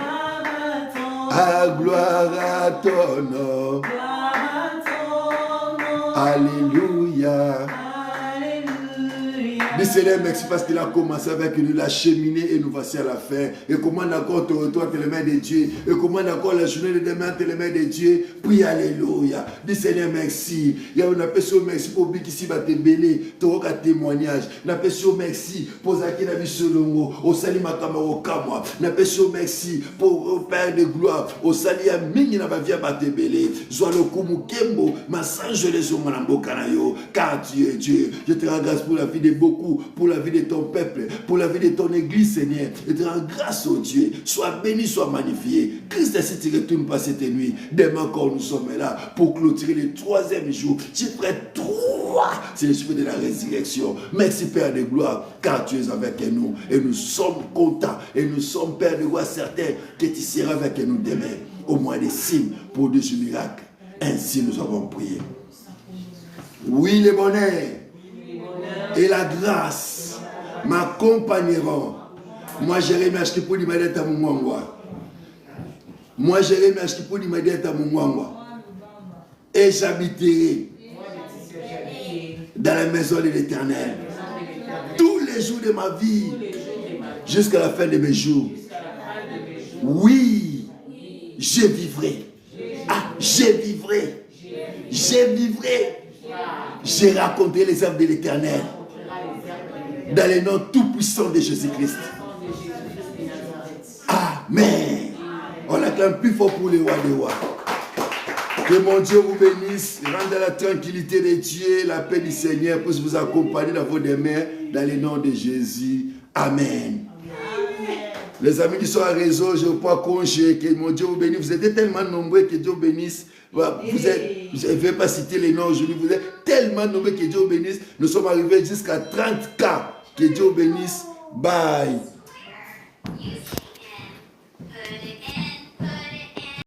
Ah, gloire à ton nom. Alléluia. Dis Seigneur, merci parce qu'il a commencé avec nous, la cheminée et nous voici à la fin. Et comment encore te retour entre les mains de Dieu. Et comment encore la journée de demain entre les mains de Dieu. Prie Alléluia. Dis Seigneur, merci. Il y a une appellation merci pour qui ici va te béler. Tu auras témoignage. Une appellation merci pour Zaki Nabi Solongo. Au Sali Makamaro Kamwa. Une appellation merci pour Père de gloire. Au Sali Amini Nabavia va te béler. Zoalo Kumu Kembo. Ma sanjole sur Manambo Kanayo. Car tu es Dieu. Je te rends grâce pour la vie de beaucoup. Pour la vie de ton peuple, pour la vie de ton église, Seigneur. Et te rends grâce au Dieu. Sois béni, sois magnifié. Christ, si tu retournes pas cette nuit, demain encore nous sommes là pour clôturer le 3e jour. Chiffre 3, c'est le chiffre de la résurrection. Merci Père de gloire, car tu es avec nous. Et nous sommes contents. Et nous sommes Père de gloire certains que tu seras avec nous demain. Au moins des signes pour de ce miracle. Ainsi nous avons prié. Oui, le bonheur et la grâce m'accompagneront. Moi, Jérémie Ashkipou, il m'a dit à mon mwangwa. Moi, Jérémie Ashkipou, il m'a dit à mon mwangwa. Et j'habiterai dans la maison de l'Éternel tous les jours de ma vie jusqu'à la fin de mes jours. Oui, je vivrai. Ah, je vivrai. Je vivrai. J'ai raconté les œuvres de l'Éternel dans le nom tout-puissant de Jésus-Christ. Amen. On acclame plus fort pour les rois des rois. Que mon Dieu vous bénisse, rende la tranquillité de Dieu, la paix du Seigneur puisse vous accompagner dans vos demeures, dans le nom de Jésus. Amen. Les amis qui sont à réseau, je ne veux pas congé, que mon Dieu vous bénisse. Vous êtes tellement nombreux que Dieu vous bénisse. Je ne vais pas citer les noms aujourd'hui. Vous êtes tellement nombreux que Dieu vous bénisse. Nous sommes arrivés jusqu'à 30 cas. Que Dieu vous bénisse. Bye.